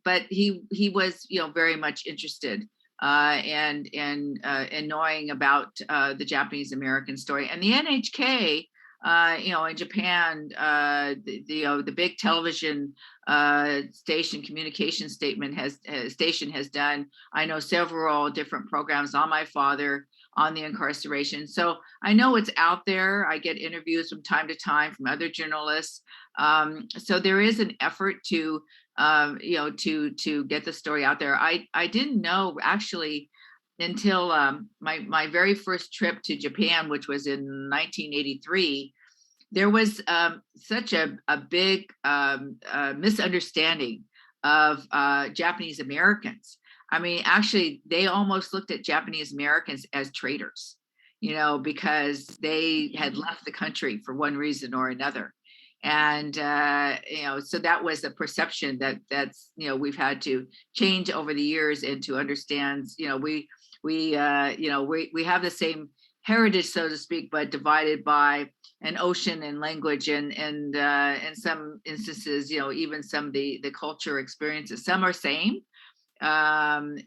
but he was very much interested and knowing about the Japanese American story, and the NHK. In Japan, the big television communication station has done, I know, several different programs on my father, on the incarceration. So I know it's out there. I get interviews from time to time from other journalists. So there is an effort to get the story out there. I didn't know actually until my very first trip to Japan, which was in 1983, there was such a big misunderstanding of Japanese Americans. I mean, actually, they almost looked at Japanese Americans as traitors, because they had left the country for one reason or another. And so that was the perception that's we've had to change over the years, and to understand we have the same heritage, so to speak, but divided by an ocean and language, and in some instances, even some of the culture experiences. Some are same, but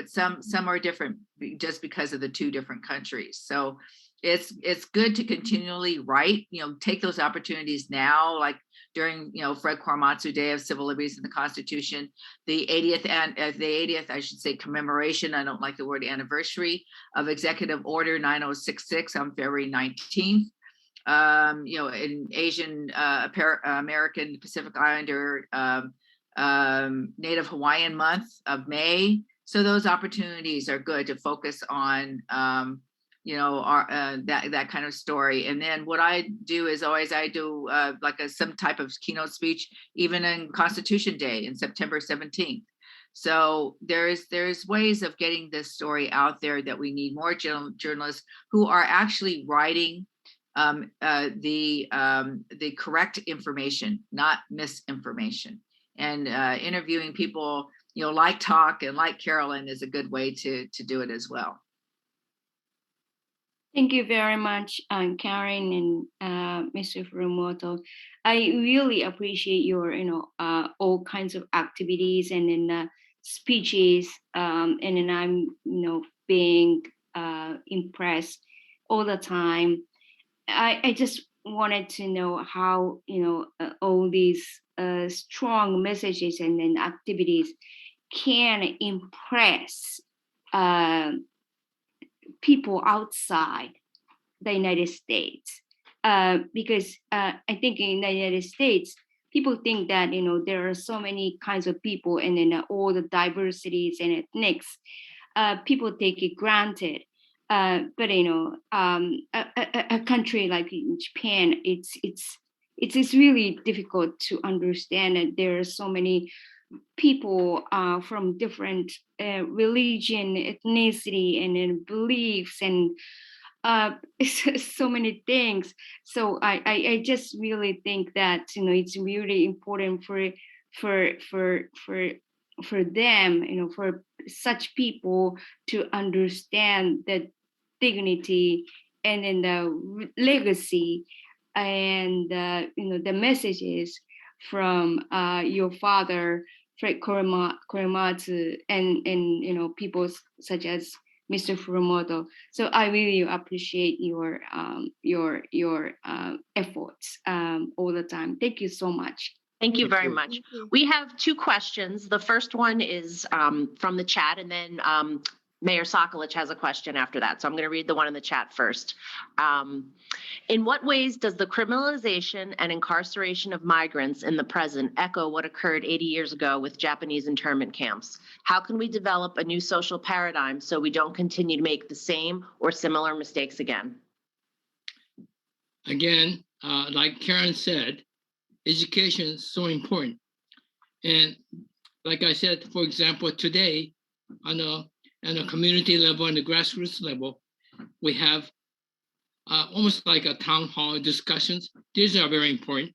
some are different just because of the two different countries. So it's good to continually write, take those opportunities now, like during Fred Koromatsu Day of Civil Liberties and the Constitution, the 80th, I should say, commemoration, I don't like the word anniversary, of Executive Order 9066 on February 19th. In Asian American Pacific Islander Native Hawaiian month of May. So those opportunities are good to focus on that kind of story. And then what I do is always I do some type of keynote speech, even in Constitution Day in September 17th. So there's ways of getting this story out there, that we need more journalists who are actually writing the correct information, not misinformation. And interviewing people, like Talk and like Carolyn is a good way to do it as well. Thank you very much, Karen and Mr. Furumoto. I really appreciate your, all kinds of activities and then speeches, and then I'm, being impressed all the time. I just wanted to know how, all these strong messages and then activities can impress people outside the United States, because I think in the United States, people think that there are so many kinds of people, and then all the diversities and ethnics, people take it granted. But a country like in Japan, it's really difficult to understand that there are so many people from different religion, ethnicity, and then beliefs, and so many things. So I just really think that it's really important for them, for such people to understand the dignity and then the legacy and the messages from your father, Fred Koromatsu, and people such as Mr. Furumoto. So I really appreciate your efforts all the time. Thank you so much. Thank you very much. We have two questions. The first one is from the chat, and then Mayor Sokolich has a question after that, so I'm going to read the one in the chat first. In what ways does the criminalization and incarceration of migrants in the present echo what occurred 80 years ago with Japanese internment camps? How can we develop a new social paradigm so we don't continue to make the same or similar mistakes again? Again, like Karen said, education is so important. And like I said, for example, today on a community level and the grassroots level, we have almost like a town hall discussions. These are very important.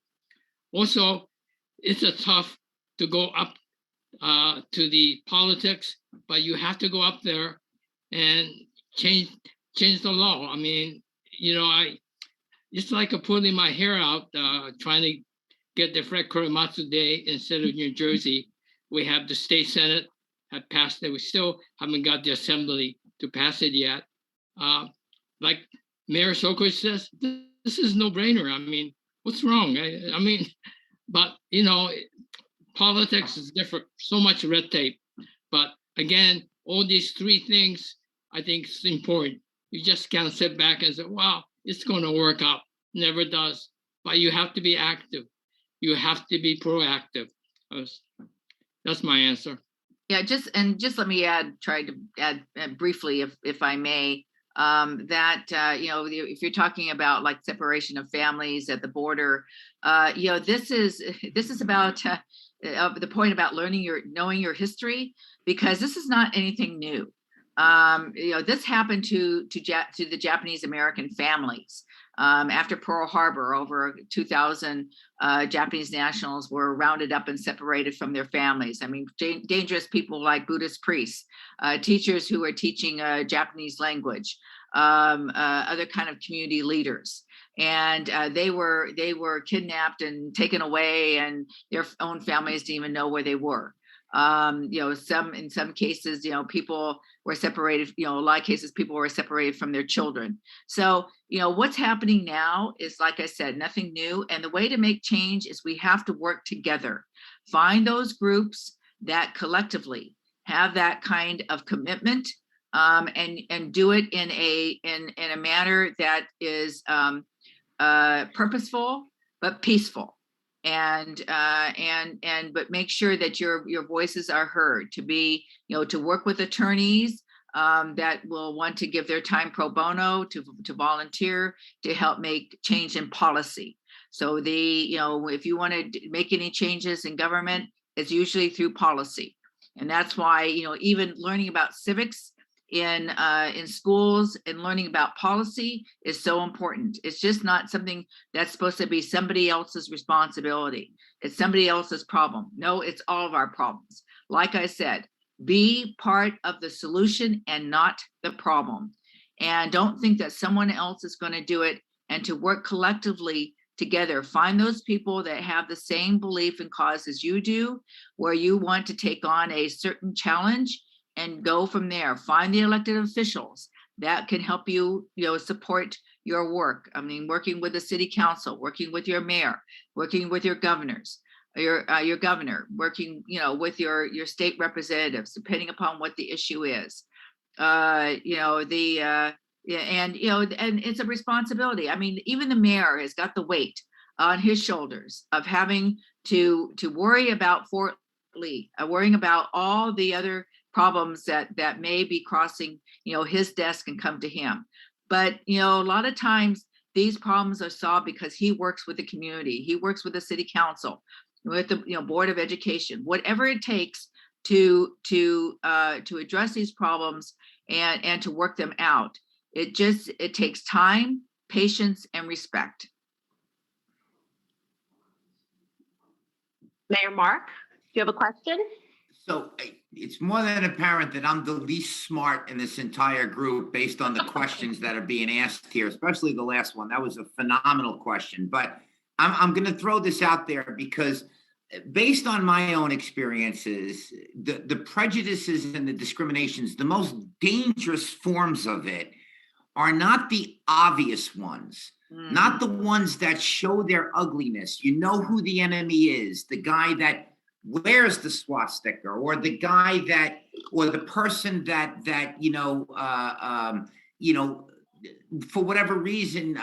Also, it's a tough to go up to the politics, but you have to go up there and change the law. I mean, it's like pulling my hair out, trying to get the Fred Kuramatsu Day instead of New Jersey. We have the state senate have passed it. We still haven't got the assembly to pass it yet. Like Mayor Sokolich says, this is no brainer. I mean, what's wrong? I mean, but politics is different, so much red tape. But again, all these three things, I think is important. You just can't sit back and say, wow, it's going to work out. Never does. But you have to be active. You have to be proactive. That's my answer. Yeah, just let me try to add briefly, if I may, that if you're talking about like separation of families at the border, this is about the point about knowing your history, because this is not anything new. This happened to the Japanese American families after Pearl Harbor. Over 2,000 Japanese nationals were rounded up and separated from their families. I mean, dangerous people like Buddhist priests, teachers who are teaching Japanese language, other kind of community leaders. And they were kidnapped and taken away, and their own families didn't even know where they were. In some cases, people were separated, a lot of cases, people were separated from their children. So, what's happening now is, like I said, nothing new. And the way to make change is we have to work together. Find those groups that collectively have that kind of commitment, and do it in a manner that is purposeful but peaceful. But make sure that your voices are heard, to work with attorneys that will want to give their time pro bono, to volunteer, to help make change in policy. So if you want to make any changes in government, it's usually through policy. And that's why, even learning about civics in schools and learning about policy is so important. It's just not something that's supposed to be somebody else's responsibility. It's somebody else's problem. No, it's all of our problems. Like I said, be part of the solution and not the problem. And don't think that someone else is going to do it, and to work collectively together. Find those people that have the same belief and cause as you do, where you want to take on a certain challenge, and go from there. Find the elected officials that can help you, support your work. I mean, working with the city council, working with your mayor, working with your governors, your governor, working, with your state representatives, depending upon what the issue is. And it's a responsibility. I mean, even the mayor has got the weight on his shoulders of having to worry about Fort Lee, worrying about all the other problems that may be crossing, his desk and come to him. But, a lot of times these problems are solved because he works with the community. He works with the city council, with the Board of Education, whatever it takes to address these problems and to work them out. It takes time, patience, and respect. Mayor Mark, do you have a question? So it's more than apparent that I'm the least smart in this entire group based on the questions that are being asked here, especially the last one. That was a phenomenal question. But I'm going to throw this out there because based on my own experiences, the prejudices and the discriminations, the most dangerous forms of it are not the obvious ones, not the ones that show their ugliness. You know who the enemy is, the guy that wears the swastika, or the guy that, or the person that for whatever reason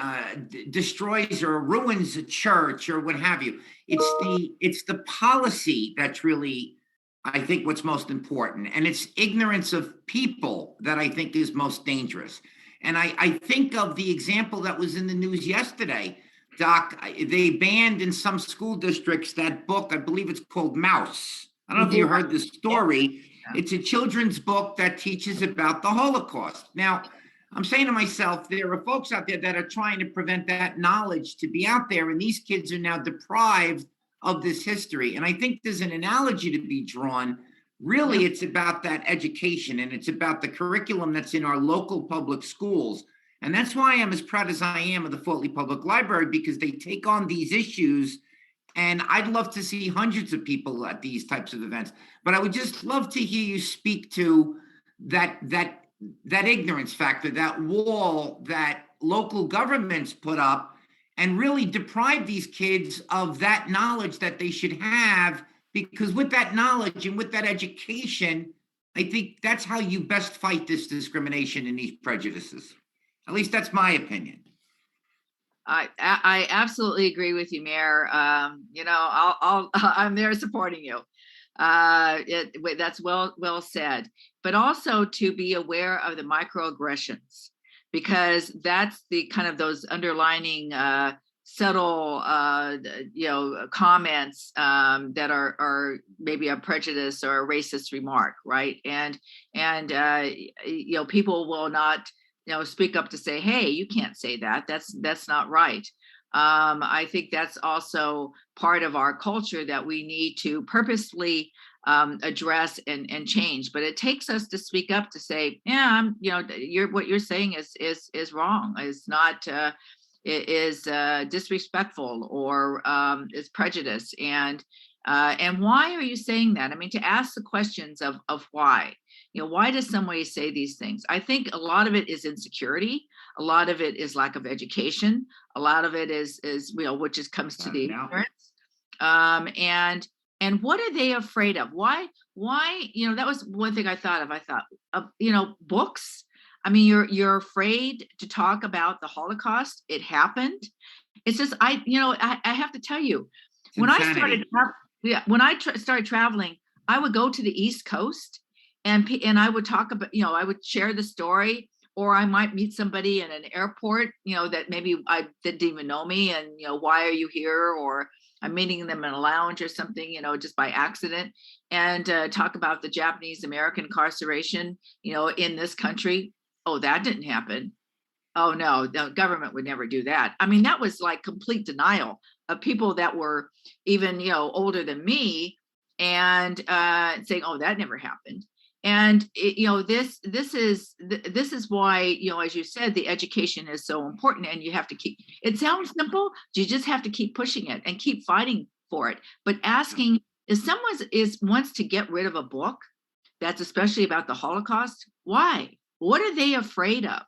destroys or ruins a church or what have you. It's the policy that's really, I think, what's most important, and it's ignorance of people that I think is most dangerous. And I think of the example that was in the news yesterday, Doc. They banned in some school districts that book. I believe it's called Mouse. I don't know if you heard the story. It's a children's book that teaches about the Holocaust. Now, I'm saying to myself, there are folks out there that are trying to prevent that knowledge to be out there, and these kids are now deprived of this history. And I think there's an analogy to be drawn. Really, it's about that education, and it's about the curriculum that's in our local public schools. And that's why I'm as proud as I am of the Fort Lee Public Library, because they take on these issues. And I'd love to see hundreds of people at these types of events. But I would just love to hear you speak to that ignorance factor, that wall that local governments put up, and really deprive these kids of that knowledge that they should have. Because with that knowledge and with that education, I think that's how you best fight this discrimination and these prejudices. At least that's my opinion. I absolutely agree with you, Mayor. I'm there supporting you. That's well said. But also to be aware of the microaggressions, because that's the kind of those underlining subtle comments that are maybe a prejudice or a racist remark, right? And people will not speak up to say, hey, you can't say that. That's not right. I think that's also part of our culture that we need to purposely address and change. But it takes us to speak up to say, yeah, what you're saying is wrong. Is not is disrespectful, or is prejudice. And why are you saying that? I mean, to ask the questions of why. Why does somebody say these things? I think a lot of it is insecurity. A lot of it is lack of education. A lot of it is which comes to the ignorance. And what are they afraid of? Why? That was one thing I thought of. Books. I mean, you're afraid to talk about the Holocaust. It happened. It's just I have to tell you, when I started traveling, I would go to the East Coast. And I would talk about, I would share the story, or I might meet somebody in an airport, that maybe I didn't even know me, and, why are you here? Or I'm meeting them in a lounge or something, just by accident, and talk about the Japanese American incarceration, in this country. Oh, that didn't happen. Oh, no, the government would never do that. I mean, that was like complete denial of people that were even, older than me, and saying, oh, that never happened. And this is why, as you said, the education is so important, and you have to keep. It sounds simple. You just have to keep pushing it and keep fighting for it. But asking, if someone wants to get rid of a book that's especially about the Holocaust, why? What are they afraid of?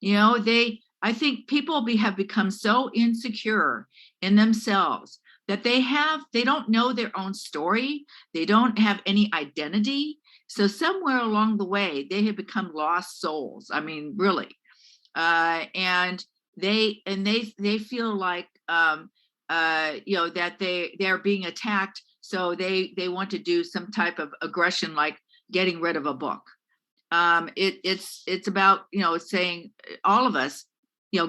I think people have become so insecure in themselves that they don't know their own story. They don't have any identity. So somewhere along the way, they have become lost souls. I mean, really, and they feel like that they're being attacked. So they want to do some type of aggression, like getting rid of a book. It's about saying, all of us,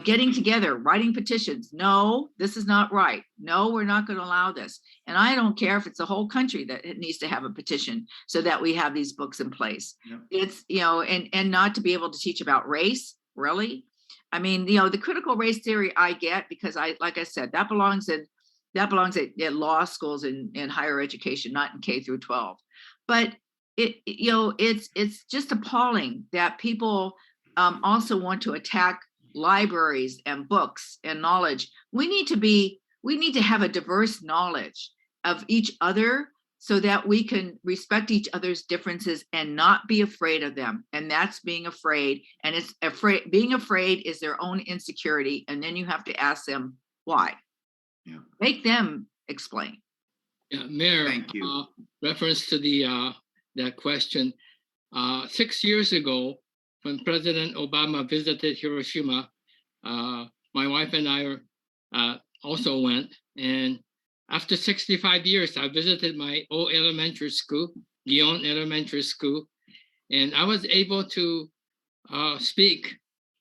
getting together, writing petitions. No, this is not right. No, we're not going to allow this. And I don't care if it's the whole country that it needs to have a petition so that we have these books in place. Yep. It's, and not to be able to teach about race, really. I mean, the critical race theory I get, because like I said, that belongs at law schools and higher education, not in K through 12. But it's just appalling that people also want to attack libraries and books and knowledge. We need to have a diverse knowledge of each other, so that we can respect each other's differences and not be afraid of them. And that's being afraid. And being afraid is their own insecurity. And then you have to ask them why. Yeah. Make them explain. Yeah, Mayor, Thank you. reference to that question. 6 years ago, when President Obama visited Hiroshima, my wife and I also went. And after 65 years, I visited my old elementary school, Gion Elementary School, and I was able to speak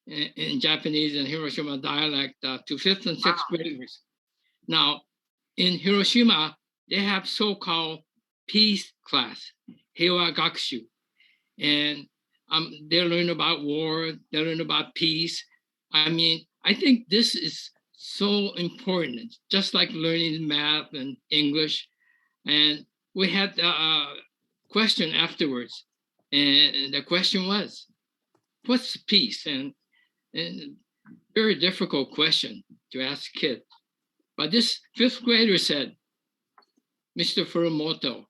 in Japanese and Hiroshima dialect to 5th and 6th graders. Now, in Hiroshima, they have so-called peace class, Heiwa Gakushu. And they learn about war, they learn about peace. I mean, I think this is so important, just like learning math and English. And we had a question afterwards. And the question was, what's peace? And very difficult question to ask kids. But this 5th grader said, Mr. Furumoto,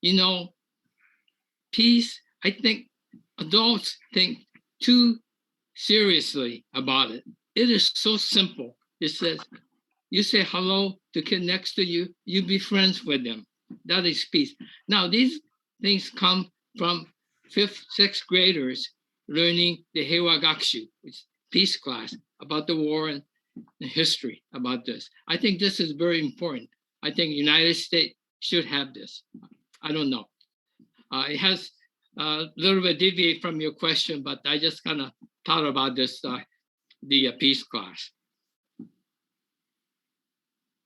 you know, peace, I think adults think too seriously about it. It is so simple. It says, you say hello to kid next to you, you be friends with them. That is peace. Now, these things come from 5th, 6th graders learning the Heiwa Gakushu, which is peace class, about the war and the history about this. I think this is very important. I think the United States should have this. I don't know. It has a little bit deviate from your question, but I just kind of thought about this, the peace class.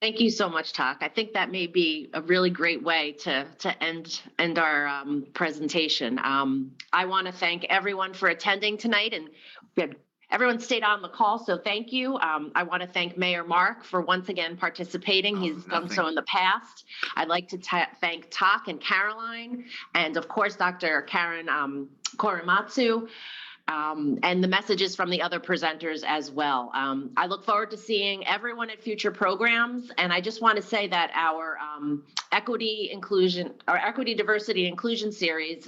Thank you so much, Tak. I think that may be a really great way to end our presentation. I want to thank everyone for attending tonight, and everyone stayed on the call, so thank you. I want to thank Mayor Mark for once again participating. He's done so in the past. I'd like to thank Tak and Caroline, and of course, Dr. Karen Koromatsu. And the messages from the other presenters as well. I look forward to seeing everyone at future programs. And I just want to say that our equity, diversity, inclusion series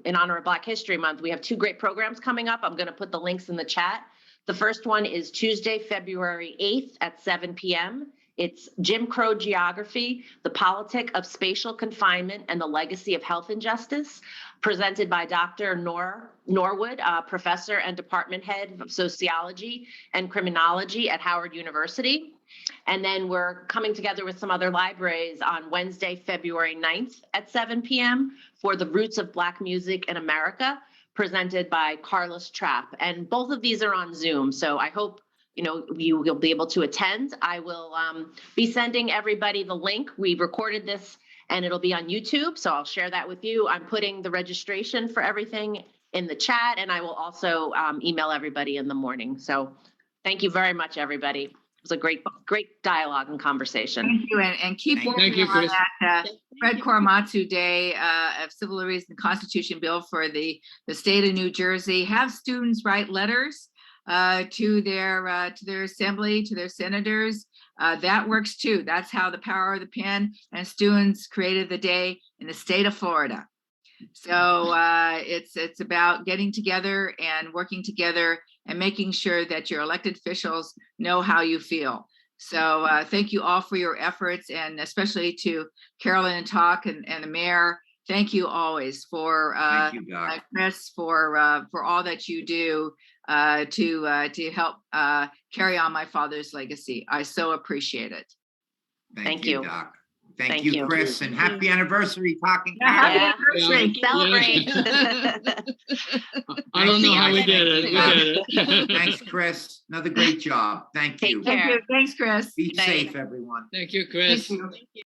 in honor of Black History Month, we have 2 great programs coming up. I'm going to put the links in the chat. The first one is Tuesday, February 8th at 7 p.m. It's Jim Crow Geography, the Politic of Spatial Confinement and the Legacy of Health Injustice, presented by Dr. Norwood, professor and department head of sociology and criminology at Howard University. And then we're coming together with some other libraries on Wednesday, February 9th at 7 p.m. for the Roots of Black Music in America, presented by Carlos Trapp. And both of these are on Zoom, so I hope you will be able to attend. I will be sending everybody the link. We recorded this and it'll be on YouTube, so I'll share that with you. I'm putting the registration for everything in the chat, and I will also email everybody in the morning. So thank you very much, everybody. It was a great dialogue and conversation. Thank you, and keep working on that Fred Kuramatsu Day of Civil Liberties and Constitution Bill for the state of New Jersey. Have students write letters to their assembly, to their senators. That works too. That's how the power of the pen and students created the day in the state of Florida. So it's about getting together and working together and making sure that your elected officials know how you feel. So thank you all for your efforts, and especially to Carolyn and Tak and the mayor. Thank you always for Chris, for all that you do to help carry on my father's legacy. I so appreciate it. Thank you, Doc. Thank you, Chris, and happy anniversary, talking. Happy anniversary. Celebrate. I don't know how we did it. We did it. Thanks, Chris. Another great job. Thank you. Take care. Thanks, Chris. Be safe, everyone. Thank you, Chris. Thank you.